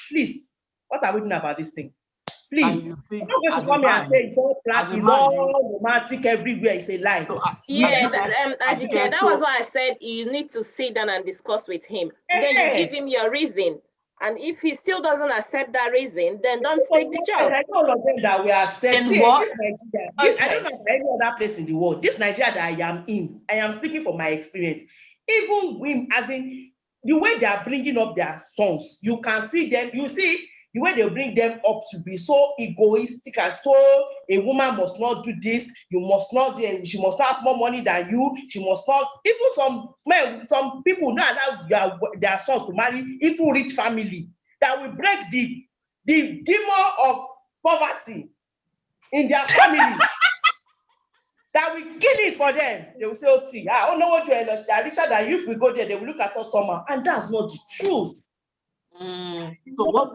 Please. What are we doing about this thing? Please. I'm not going to come here and say it's all black, it's all romantic everywhere. It's a lie. So, Ajike, that was why I said you need to sit down and discuss with him. Then you give him your reason. And if he still doesn't accept that reason, then don't take the job. I know all of them that we accept. And what? I don't know any other place in the world. This Nigeria that I am in, I am speaking from my experience. Even women, as in the way they are bringing up their sons, you can see them. You see the way they bring them up to be so egoistic and so a woman must not do this, you must not do, she must not have more money than you, she must not, even some men, some people not allow their sons to marry into rich family that will break the demon of poverty in their family. That we kill it for them. They will say, oh, see, I don't know what you're richer than you. If we go there, they will look at us somehow. And that's not the truth. So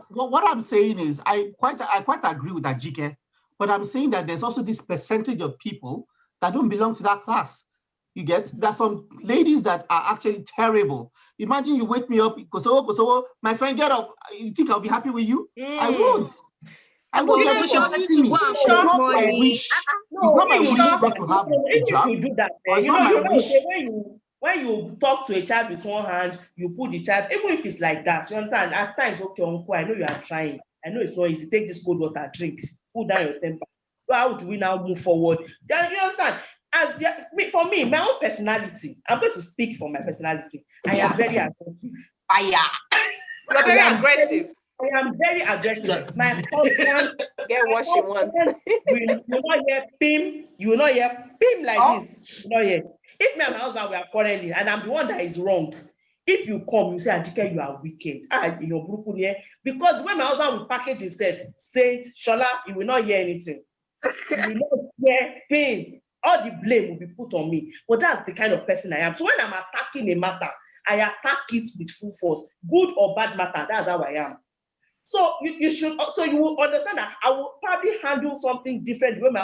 what I'm saying is I quite agree with Ajike, but I'm saying that there's also this percentage of people that don't belong to that class. You get, there's some ladies that are actually terrible. Imagine you wake me up, Kosovo, my friend, get up. You think I'll be happy with you? I won't. I won't. It's not my wish. It's not my wish not to have a job. You do that. It's not my wish. When you talk to a child with one hand, you put the child, even if it's like that, you understand? At times, okay, uncle, I know you are trying. I know it's not easy. Take this cold water, drink, cool down your temper. So how do we now move forward? Then you understand? For me, my own personality, I'm going to speak for my personality. I am very aggressive. You're very aggressive. I am very aggressive. My husband, get what she wants. You will not hear pim. You will not hear pim like this. You will not hear. If me and my husband were quarreling and I'm the one that is wrong, if you come, you say, Ajike, you are wicked. Your group here. Because when my husband will package himself, Saint Shola, you will not hear anything. You will not hear pain. All the blame will be put on me. But that's the kind of person I am. So when I'm attacking a matter, I attack it with full force. Good or bad matter, that's how I am. So you will understand that I will probably handle something different when my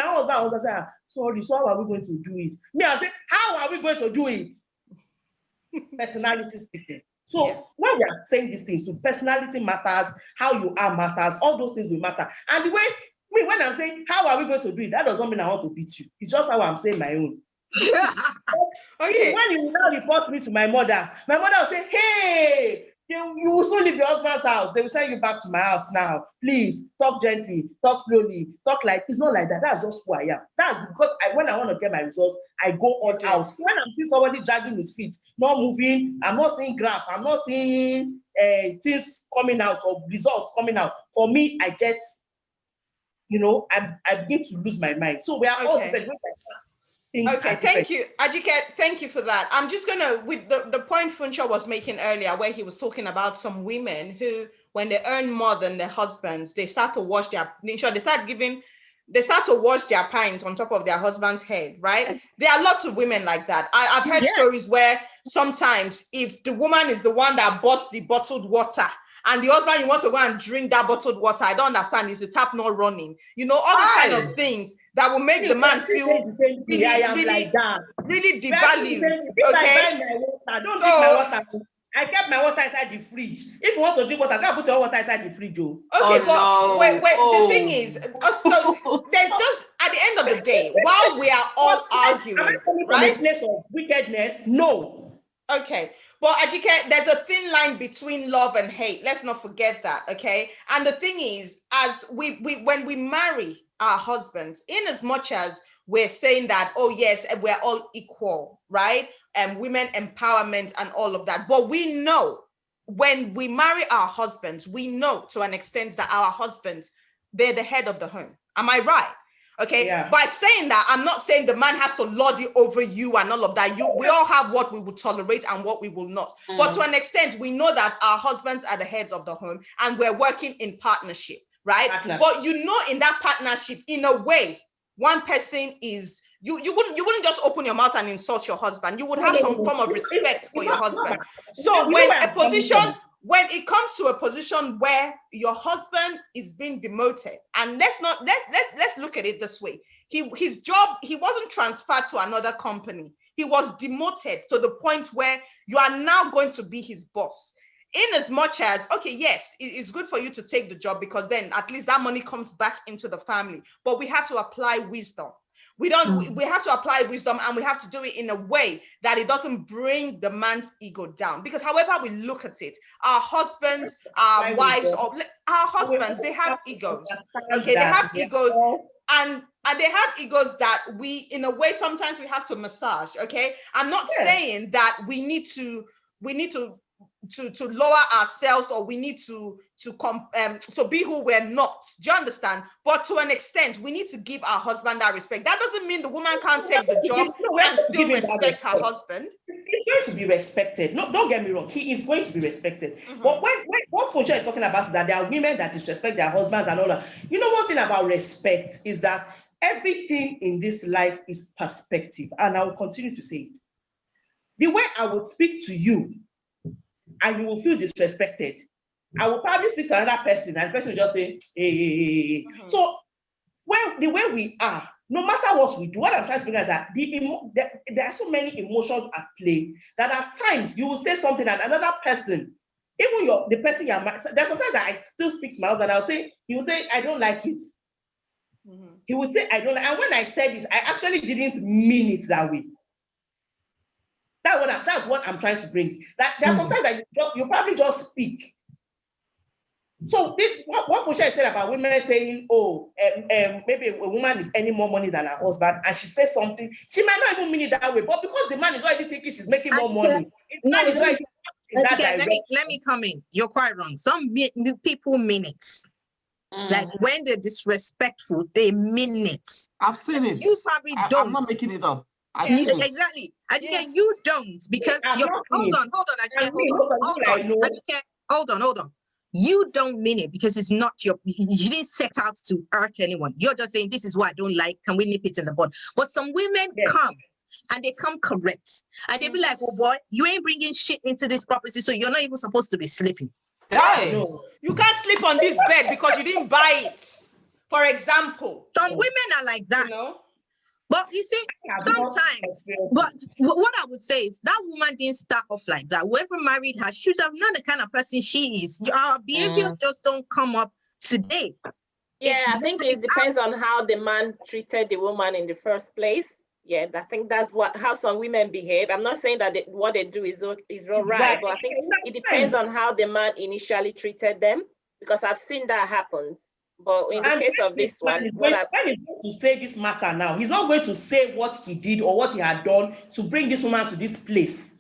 husband was saying, sorry, so how are we going to do it? Me, I say, how are we going to do it? Personality speaking. So when we are saying these things, so personality matters, how you are matters, all those things will matter. And the way, when I'm saying, how are we going to do it? That does not mean I want to beat you. It's just how I'm saying my own. Okay. When you now report me to my mother will say, hey, you will soon leave your husband's house. They will send you back to my house now. Please talk gently, talk slowly, talk like it's not like that. That's just who I am. That's because when I want to get my results, I go all out. When I'm seeing somebody dragging his feet, not moving, I'm not seeing graph, I'm not seeing things coming out or results coming out. For me, I get I begin to lose my mind. So we are all different. Okay, thank you, Ajike. Thank you for that. I'm just gonna, with the point Funsho was making earlier, where he was talking about some women who, when they earn more than their husbands, they start to wash their pints on top of their husband's head, right? There are lots of women like that. I've heard stories where sometimes if the woman is the one that bought the bottled water, and the husband, you want to go and drink that bottled water, I don't understand, is the tap not running? All these kind of things that will make the man feel really devalued. Okay. I don't drink my water. I kept my water inside the fridge. If you want to drink water, go put your water inside the fridge. Okay, but wait. The thing is, so there's just, at the end of the day, while we are all arguing, right? From a place of wickedness, no. Okay, but Ajike, there's a thin line between love and hate. Let's not forget that. Okay, and the thing is, as when we marry our husbands, in as much as we're saying that, oh yes, we're all equal, right? And women empowerment and all of that. But we know when we marry our husbands, we know to an extent that our husbands, they're the head of the home. Am I right? Okay. Yeah. By saying that, I'm not saying the man has to lord it over you and all of that. We all have what we will tolerate and what we will not. But to an extent, we know that our husbands are the heads of the home and we're working in partnership, right? But in that partnership, in a way, one person is, you wouldn't just open your mouth and insult your husband. You would have some form of respect for your husband. So when it comes to a position where your husband is being demoted, and let's look at it this way. His job, he wasn't transferred to another company. He was demoted to the point where you are now going to be his boss. In as much as, okay, yes, it's good for you to take the job because then at least that money comes back into the family. But we have to apply wisdom. We have to apply wisdom, and we have to do it in a way that it doesn't bring the man's ego down. Because however we look at it, our husbands, our wives, or our husbands, they have egos. Okay, they have egos, and they have egos that we, in a way, sometimes we have to massage. Okay, I'm not saying that we need to lower ourselves, or we need to be who we're not. Do you understand? But to an extent, we need to give our husband that respect. That doesn't mean the woman can't take the job and still respect her husband. He's going to be respected. No, don't get me wrong. He is going to be respected. But when what Fonsha is talking about is that there are women that disrespect their husbands and all that. One thing about respect is that everything in this life is perspective. And I will continue to say it. The way I would speak to you, and you will feel disrespected, I will probably speak to another person, and the person will just say, hey. So the way we are, no matter what we do, what I'm trying to say is that there are so many emotions at play that at times you will say something and another person, even the person you're married, there's sometimes that I still speak to my husband, he will say, I don't like it. He would say, I don't like it. And when I said it, I actually didn't mean it that way. That's what I'm trying to bring. That there's sometimes that you probably just speak. So this what Fonsha said about women saying, maybe a woman is earning more money than her husband, and she says something, she might not even mean it that way, but because the man is already thinking she's making more money, let me come in. You're quite wrong. Some people mean it. Like when they're disrespectful, they mean it. I've seen it. You probably don't. I'm not making it up. Exactly. Ajike, you don't, because hold on, Ajike, hold on. You don't mean it because it's not you didn't set out to hurt anyone. You're just saying, this is what I don't like. Can we nip it in the bud? But some women come and they come correct. And they be like, oh boy, you ain't bringing shit into this property, so you're not even supposed to be sleeping. No, you can't sleep on this bed because you didn't buy it. For example. Some women are like that. But you see, sometimes, but what I would say is that woman didn't start off like that. Whoever married her should have known the kind of person she is. Our behaviors just don't come up today. Yeah, I think it depends on how the man treated the woman in the first place. Yeah, I think that's how some women behave. I'm not saying that what they do is not right, but I think it depends on how the man initially treated them, because I've seen that happens. But in the case of this one, when he's going to say this matter now, he's not going to say what he did or what he had done to bring this woman to this place,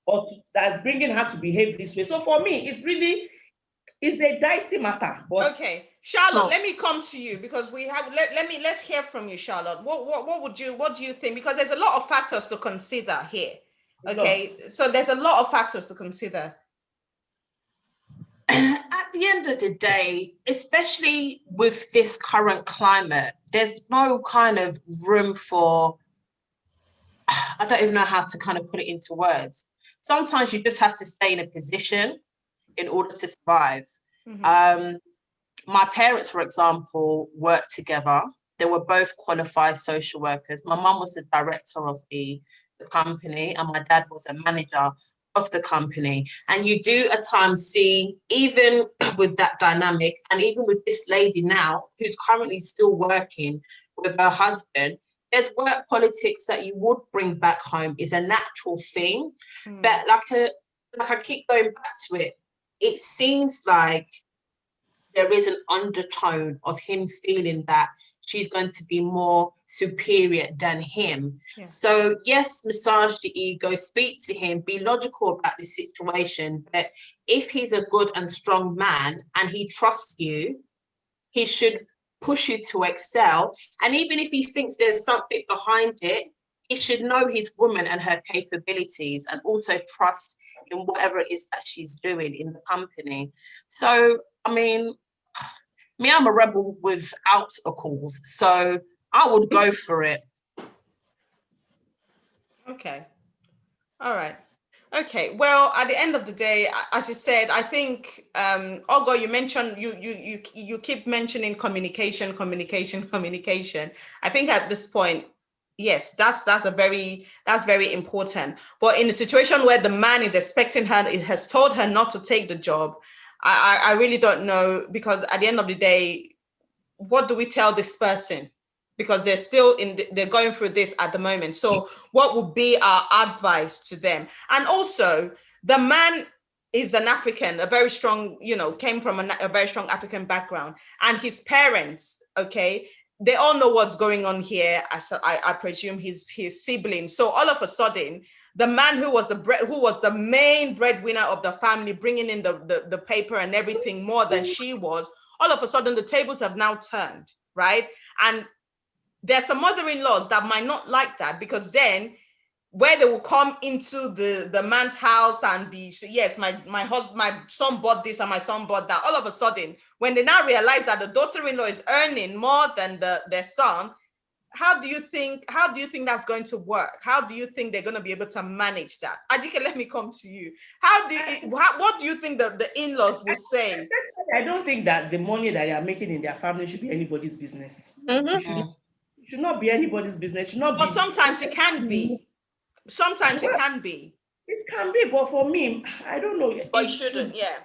or that's bringing her to behave this way. So for me, it's really, it's a dicey matter. But okay, Charlotte, So- let me come to you because we have let's hear from you, Charlotte. What do you think? Because there's a lot of factors to consider here. Okay, so there's a lot of factors to consider. At the end of the day, especially with this current climate, there's no kind of room for, I don't even know how to kind of put it into words. Sometimes you just have to stay in a position in order to survive. My parents, for example, worked together. They were both qualified social workers. My mum was the director of the company and my dad was a manager of the company. And you do at times see, even with that dynamic, and even with this lady now, who's currently still working with her husband, there's work politics that you would bring back home is a natural thing. But like I keep going back to it, it seems like there is an undertone of him feeling that she's going to be more superior than him. Yeah. So yes, massage the ego, speak to him, be logical about the situation. But if he's a good and strong man and he trusts you, he should push you to excel. And even if he thinks there's something behind it, he should know his woman and her capabilities and also trust in whatever it is that she's doing in the company. So, I mean, me, I'm a rebel without a cause, so I would go for it. Okay. All right. Okay. Well, at the end of the day, as you said, I think, Ogo, you mentioned you keep mentioning communication. I think at this point, yes, that's very important. But in a situation where the man is expecting her, it has told her not to take the job, I really don't know, because at the end of the day, what do we tell this person? Because they're still they're going through this at the moment. So what would be our advice to them? And also, the man is an African, a very strong, came from a very strong African background, and his parents, okay, they all know what's going on here. I presume his siblings. So all of a sudden, the man who was the main breadwinner of the family, bringing in the paper and everything more than she was, all of a sudden the tables have now turned, right? And there's some mother-in-laws that might not like that, because then where they will come into the man's house and be, yes, my son bought this and my son bought that. All of a sudden, when they now realize that the daughter-in-law is earning more than their son, how do you think that's going to work? How do you think they're going to be able to manage that? Ajike, let me come to you. What do you think the in-laws will say? I don't think that the money that they are making in their family should be anybody's business. It should not be anybody's business. It should not but be. Sometimes it can be. Sometimes it can be. It can be, but for me, I don't know. But it shouldn't, yeah.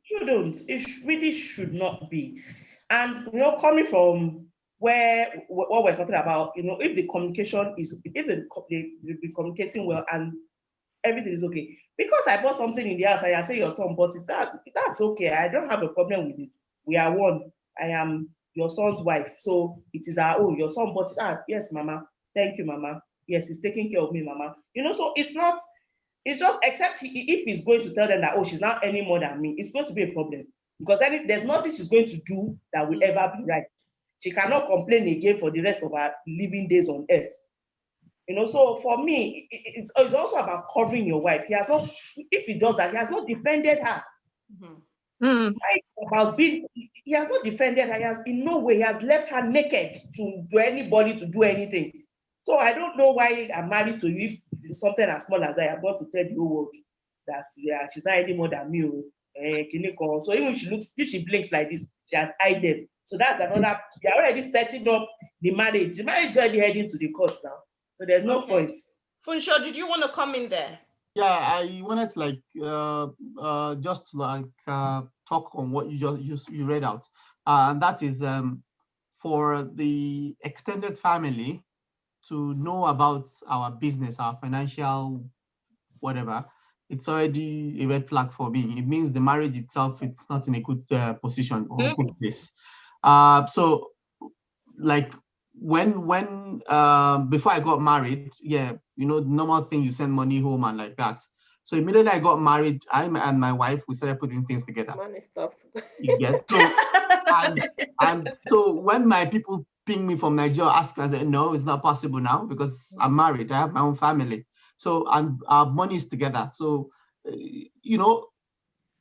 Shouldn't. It really should not be. And coming from what we're talking about, if the communication is, if they've been communicating well and everything is okay. Because I bought something in the house and I say your son bought it, that's okay. I don't have a problem with it. We are one. I am your son's wife, so it is our own. Your son bought it. Yes, mama. Thank you, mama. Yes, he's taking care of me, mama. So it's not. It's just, except if he's going to tell them that, she's not any more than me, it's going to be a problem, because there's nothing she's going to do that will ever be right. She cannot complain again for the rest of her living days on earth. So for me, it's also about covering your wife. If he does that, he has not defended her. He has not defended her. In no way, he has left her naked to anybody to do anything. So I don't know why I'm married to you if something as small as that, I'm going to tell the whole world that she's not any more than me. So even if she blinks like this, she has eyed them. So that's another, they're already setting up the marriage. The marriage is already heading to the courts now. So there's no point. Funsho, did you want to come in there? Yeah, I wanted to just talk on what you read out, and that is for the extended family to know about our business, our financial whatever. It's already a red flag for me. It means the marriage itself, it's not in a good position or a good place. So like when before I got married, the normal thing, you send money home and like that. So immediately I got married, I and my wife, we started putting things together. Money stops. You get so, and so when my people ping me from Nigeria, ask, I said, no, it's not possible now because I'm married. I have my own family. So, and our money is together. So, you know,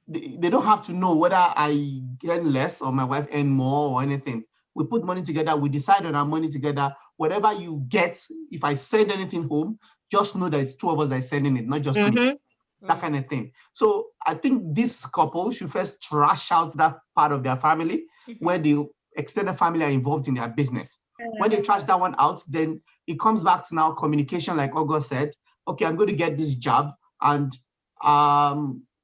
they don't have to know whether I earn less or my wife earn more or anything. We put money together. We decide on our money together. Whatever you get, if I send anything home, just know that it's two of us that are sending it, not just me. That kind of thing. So I think this couple should first trash out that part of their family where the extended family are involved in their business. When they trash that one out, then it comes back to now communication, like August said. Okay, I'm going to get this job, and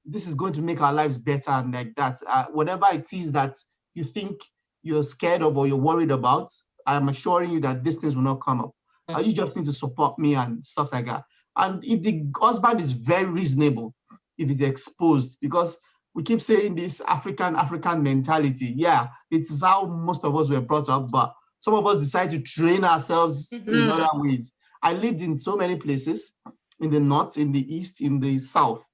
this is going to make our lives better, and like that. Whatever it is that you think you're scared of or you're worried about, I'm assuring you that these things will not come up. You just need to support me and stuff like that. And if the husband is very reasonable, if he's exposed, because we keep saying this African mentality. Yeah, it's how most of us were brought up, but some of us decide to train ourselves in other ways. I lived in so many places, in the north, in the east, in the south,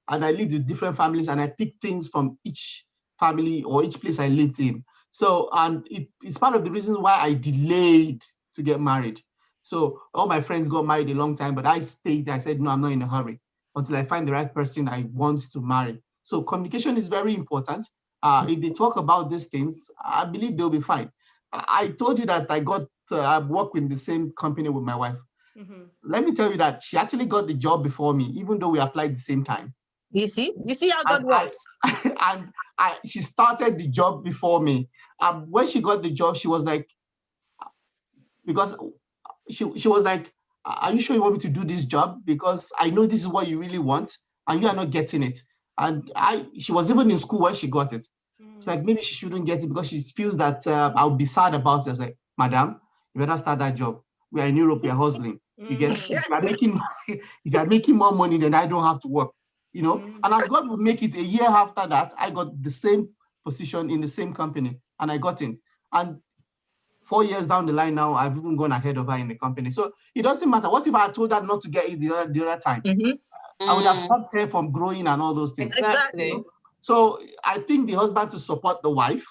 and I lived with different families, and I picked things from each family or each place I lived in. So, and it's part of the reasons why I delayed to get married. So all my friends got married a long time, but I stayed. I said, no, I'm not in a hurry until I find the right person I want to marry. So communication is very important. If they talk about these things, I believe they'll be fine. I told you that I work in the same company with my wife. Let me tell you that she actually got the job before me, even though we applied the same time. You see how God works. And she started the job before me. When she got the job, she was like, because she was like, are you sure you want me to do this job? Because I know this is what you really want and you are not getting it. And she was even in school when she got it. It's like, maybe she shouldn't get it because she feels that I'll be sad about it. I was like, madam, you better start that job. We are in Europe, we are hustling. You get, if you are making more money, then I don't have to work, you know? And as God would make it, a year after that, I got the same position in the same company and I got in. And 4 years down the line now, I've even gone ahead of her in the company. So it doesn't matter. What if I told her not to get it the other time? I would have stopped her from growing and all those things. Exactly. You know? So I think the husband to support the wife.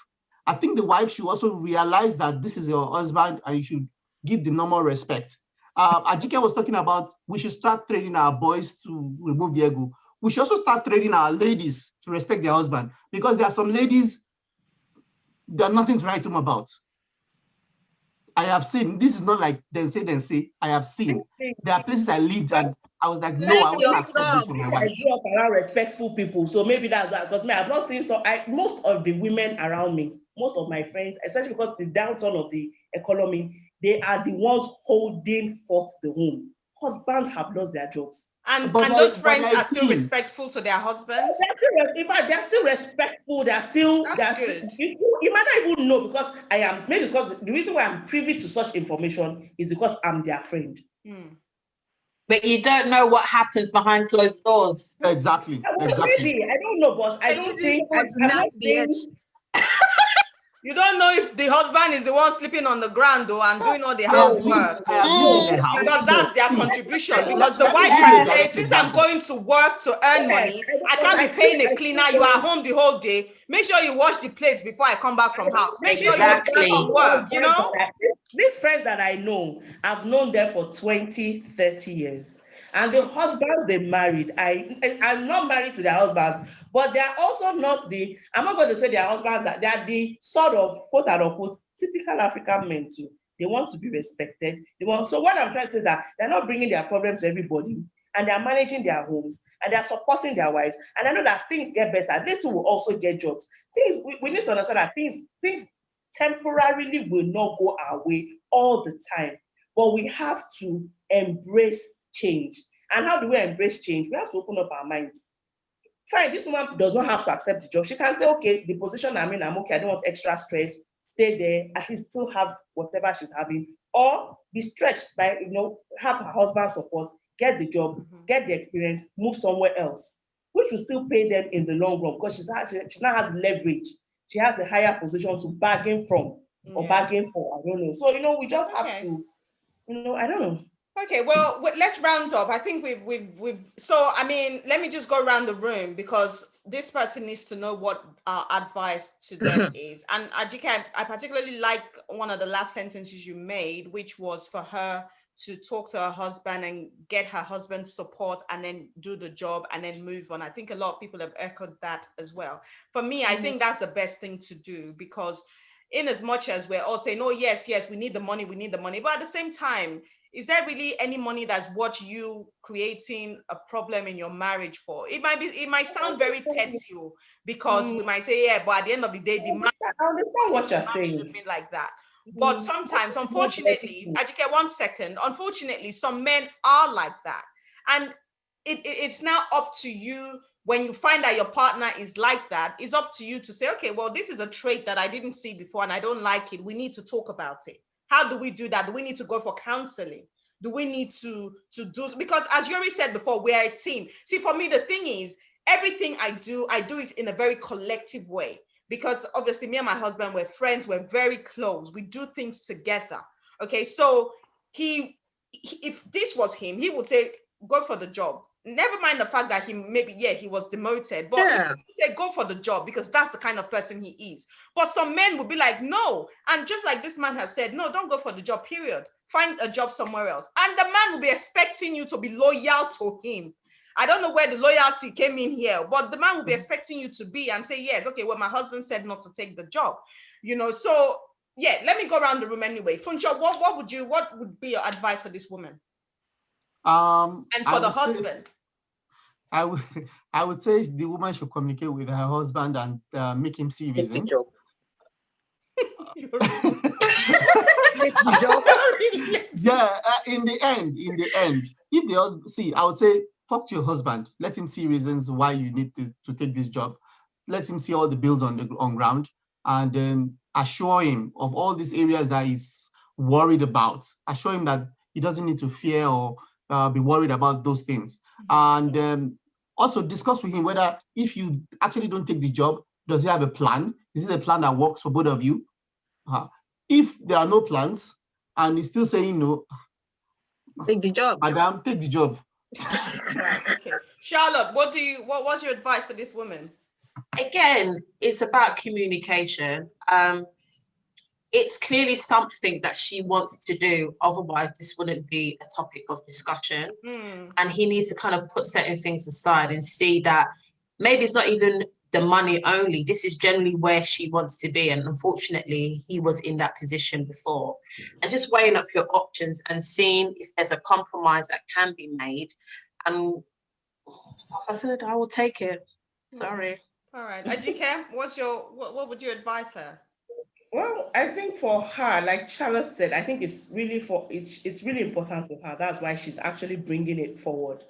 I think the wife should also realize that this is your husband and you should give the normal respect. Ajike was talking about we should start training our boys to remove the ego. We should also start training our ladies to respect their husband, because there are some ladies, there's nothing to write home about. I have seen, this is not like they say, I have seen. There are places I lived and I was like, no, I won't accept this for my wife. I grew up around respectful people, so maybe that's why, because I've not seen most of the women around me, most of my friends, especially because the downturn of the economy, they are the ones holding forth the home. Husbands have lost their jobs. And those friends are still respectful to their husbands? In fact, they're still respectful. Still, you might not even know, because because the reason why I'm privy to such information is because I'm their friend. But you don't know what happens behind closed doors. Exactly. Maybe, I don't know, but I don't think you don't know if the husband is the one sleeping on the ground though and doing all the housework. Because that's their contribution. Because the wife can say, since I'm going to work to earn money, I can't be paying a cleaner. You are home the whole day. Make sure you wash the plates before I come back from house. Make sure you come from work, you know? These friends that I know, I've known them for 20, 30 years. And the husbands they married, I'm not married to their husbands, but they're also not I'm not going to say their husbands, that they're the sort of quote unquote typical African men too. They want to be respected. So what I'm trying to say is that they're not bringing their problems to everybody, and they're managing their homes and they're supporting their wives. And I know that things get better. They too will also get jobs. We need to understand that things temporarily will not go our way all the time, but we have to embrace change. And how do we embrace change? We have to open up our minds. Fine, this woman does not have to accept the job. She can say, okay, the position I'm in, I'm okay. I don't want extra stress. Stay there, at least still have whatever she's having, or be stretched by, have her husband's support, get the job, get the experience, move somewhere else, which will still pay them in the long run, because she now has leverage. She has a higher position to bargain from or bargain for. I don't know. So, we just have to, I don't know. Okay, well, let's round up. I think we've. So, I mean, let me just go around the room because this person needs to know what our advice to them is. And Ajika, I particularly like one of the last sentences you made, which was for her to talk to her husband and get her husband's support and then do the job and then move on. I think a lot of people have echoed that as well. For me, I think that's the best thing to do because in as much as we're all saying, oh, yes, we need the money, but at the same time, is there really any money that's worth you creating a problem in your marriage for? It might sound very petty because we might say, yeah, but at the end of the day, the man I understand what you're should saying. be like that. But sometimes, unfortunately, Mm. Ajike, 1 second, unfortunately, some men are like that. And it's now up to you when you find that your partner is like that, it's up to you to say, okay, well, this is a trait that I didn't see before and I don't like it. We need to talk about it. How do we do that? Do we need to go for counseling? Do we need to do, because as Yuri said before, we are a team. See, for me, the thing is, everything I do it in a very collective way because obviously me and my husband, we're friends, we're very close. We do things together. Okay, so if this was him, he would say, go for the job. Never mind the fact that he was demoted, but he would say go for the job because that's the kind of person he is. But some men would be like, no. And just like this man has said, no, don't go for the job, period. Find a job somewhere else. And the man will be expecting you to be loyal to him. I don't know where the loyalty came in here, but the man will be expecting you to be and say, yes, okay, well, my husband said not to take the job. So yeah, let me go around the room anyway. Funcho, what would be your advice for this woman? And for the husband? I would I would say the woman should communicate with her husband and make him see reasons. Yeah, in the end, if the husband, see, I would say talk to your husband, let him see reasons why you need to take this job, let him see all the bills on ground, and then assure him of all these areas that he's worried about. Assure him that he doesn't need to fear or be worried about those things. And also discuss with him whether if you actually don't take the job, does he have a plan? Is it a plan that works for both of you? If there are no plans and he's still saying no, take the job. Madam, take the job. Right, okay. Charlotte, what's your advice for this woman? Again, it's about communication. It's clearly something that she wants to do. Otherwise, this wouldn't be a topic of discussion. And he needs to kind of put certain things aside and see that maybe it's not even the money only. This is generally where she wants to be. And unfortunately, he was in that position before. And just weighing up your options and seeing if there's a compromise that can be made. And like I said, I will take it. Sorry. All right. Ajike, what would you advise her? Well, I think for her, like Charlotte said, I think it's really important for her. That's why she's actually bringing it forward.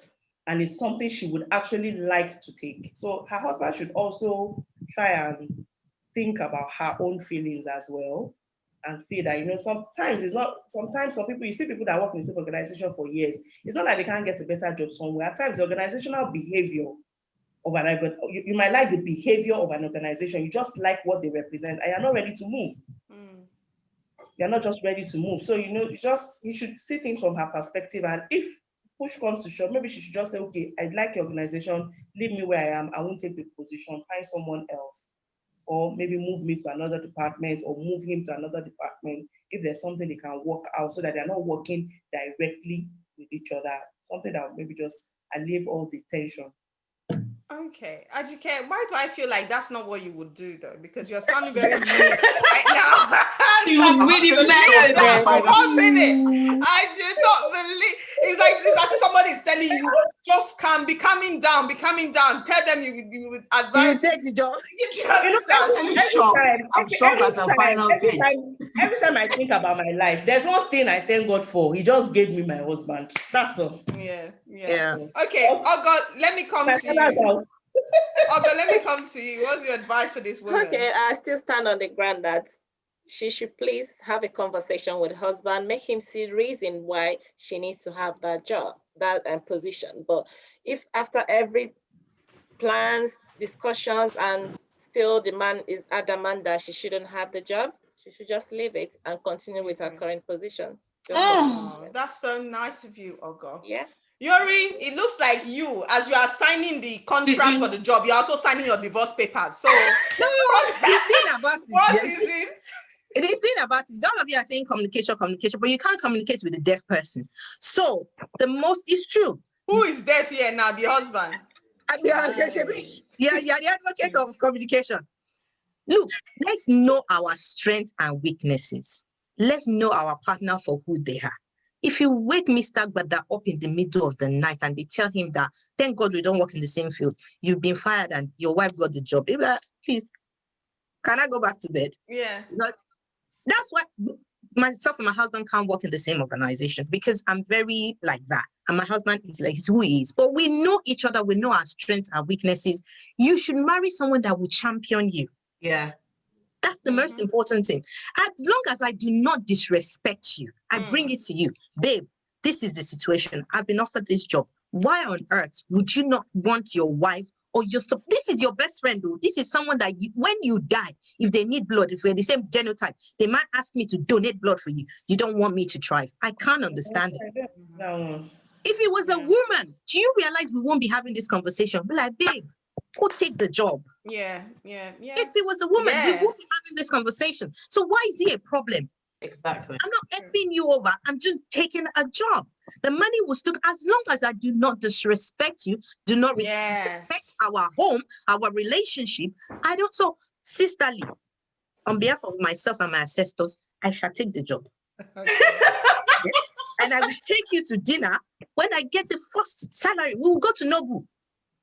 And it's something she would actually like to take. So her husband should also try and think about her own feelings as well and see that, sometimes some people, you see people that work in the same organization for years, it's not like they can't get a better job somewhere. At times, the organizational behavior of you might like the behavior of an organization, you just like what they represent, and you're not ready to move. You're not just ready to move. So, you should see things from her perspective. And if push comes to shove, maybe she should just say, okay, I like your organization, leave me where I am, I won't take the position, find someone else. Or maybe move me to another department or move him to another department if there's something they can work out so that they're not working directly with each other. Something that maybe just alleviate all the tension. Okay, Ajike, why do I feel like that's not what you would do though? Because you're sounding very mean right now. He was really mad. For 1 minute, I did not believe. It's like somebody is telling you, just be coming down. Tell them you would advise. You take the job. I'm shocked at her final take. Every time I think about my life, there's one thing I thank God for. He just gave me my husband. That's all. Yeah. Okay. Oh God, let me come to you. Okay, let me come to you. What's your advice for this woman? Okay, I still stand on the ground that she should please have a conversation with her husband, make him see reason why she needs to have that job, that position. But if after every plans, discussions, and still the man is adamant that she shouldn't have the job, she should just leave it and continue with her current position. Oh, that's so nice of you, Ogo. Yeah. Yuri, it looks like you, as you are signing the contract for the job, you're also signing your divorce papers. So, No, the thing about it, what yes, is it? the thing about it is all of you are saying communication, but you can't communicate with a deaf person. So the most is true. Who is deaf here now? The husband. And the advocate of communication. Look, let's know our strengths and weaknesses. Let's know our partner for who they are. If you wake Mr. Gbada up in the middle of the night and they tell him that, thank God we don't work in the same field, you've been fired and your wife got the job, he'll be like, please, can I go back to bed? Yeah. That's why myself and my husband can't work in the same organization, because I'm very like that. And my husband is like who he is. But we know each other, we know our strengths, our weaknesses. You should marry someone that will champion you. Yeah. That's the most important thing. As long as I do not disrespect you, I bring it to you. Babe, this is the situation. I've been offered this job. Why on earth would you not want your wife or your... This is your best friend, though. This is someone that when you die, if they need blood, if we're the same genotype, they might ask me to donate blood for you. You don't want me to thrive. I can't understand it. No. If it was a woman, do you realize we won't be having this conversation? Be like, babe, go take the job. Yeah. If it was a woman, we won't be having this conversation. So why is it a problem? Exactly. I'm not effing you over. I'm just taking a job. The money will still, as long as I do not disrespect you, do not disrespect our home, our relationship. I don't. So, sisterly, on behalf of myself and my ancestors, I shall take the job. And I will take you to dinner. When I get the first salary, we will go to Nobu.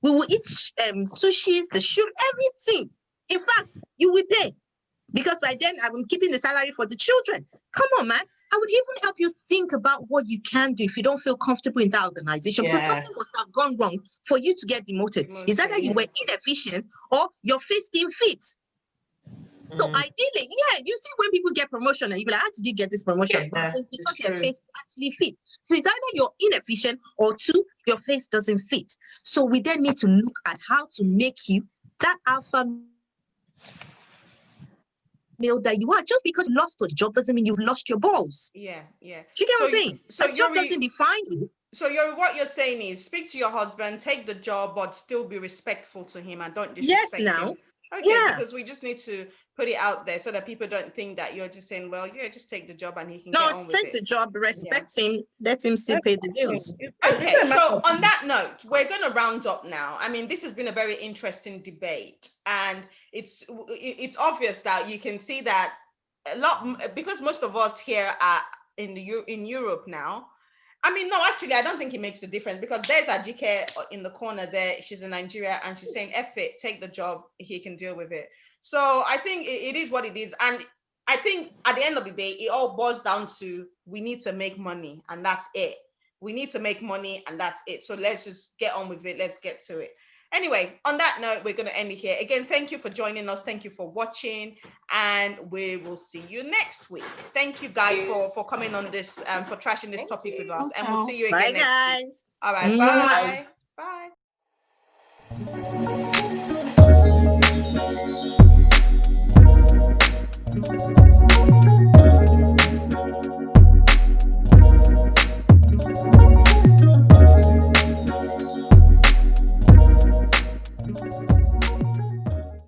We will eat sushi, the shoot, everything. In fact, you will pay. Because by then, I'm keeping the salary for the children. Come on, man. I would even help you think about what you can do if you don't feel comfortable in that organization. Because something must have gone wrong for you to get demoted. Is that you were inefficient or your face didn't fit? So ideally, you see when people get promotion and you be like, how did you get this promotion? It's because their face actually fits. So it's either you're inefficient or two, your face doesn't fit. So we then need to look at how to make you that alpha male that you are. Just because you lost your job doesn't mean you've lost your balls. Yeah. Do you get what I'm saying? So job doesn't define you. So what you're saying is speak to your husband, take the job, but still be respectful to him and don't disrespect him. Okay, because we just need to put it out there so that people don't think that you're just saying, well, just take the job and he can get on with it. No, take the job, respect him, let him still pay the bills. Okay, so on that note, we're going to round up now. I mean, this has been a very interesting debate, and it's obvious that you can see that a lot, because most of us here are in Europe now. I mean, no, actually, I don't think it makes a difference, because there's Ajike in the corner there. She's in Nigeria and she's saying, F it, take the job. He can deal with it. So I think it is what it is. And I think at the end of the day, it all boils down to we need to make money, and that's it. We need to make money and that's it. So let's just get on with it. Let's get to it. Anyway, on that note, we're going to end it here. Again, thank you for joining us. Thank you for watching, and we will see you next week. Thank you guys for coming on this, for trashing this topic with us, and we'll see you again next week. All right, bye. Bye.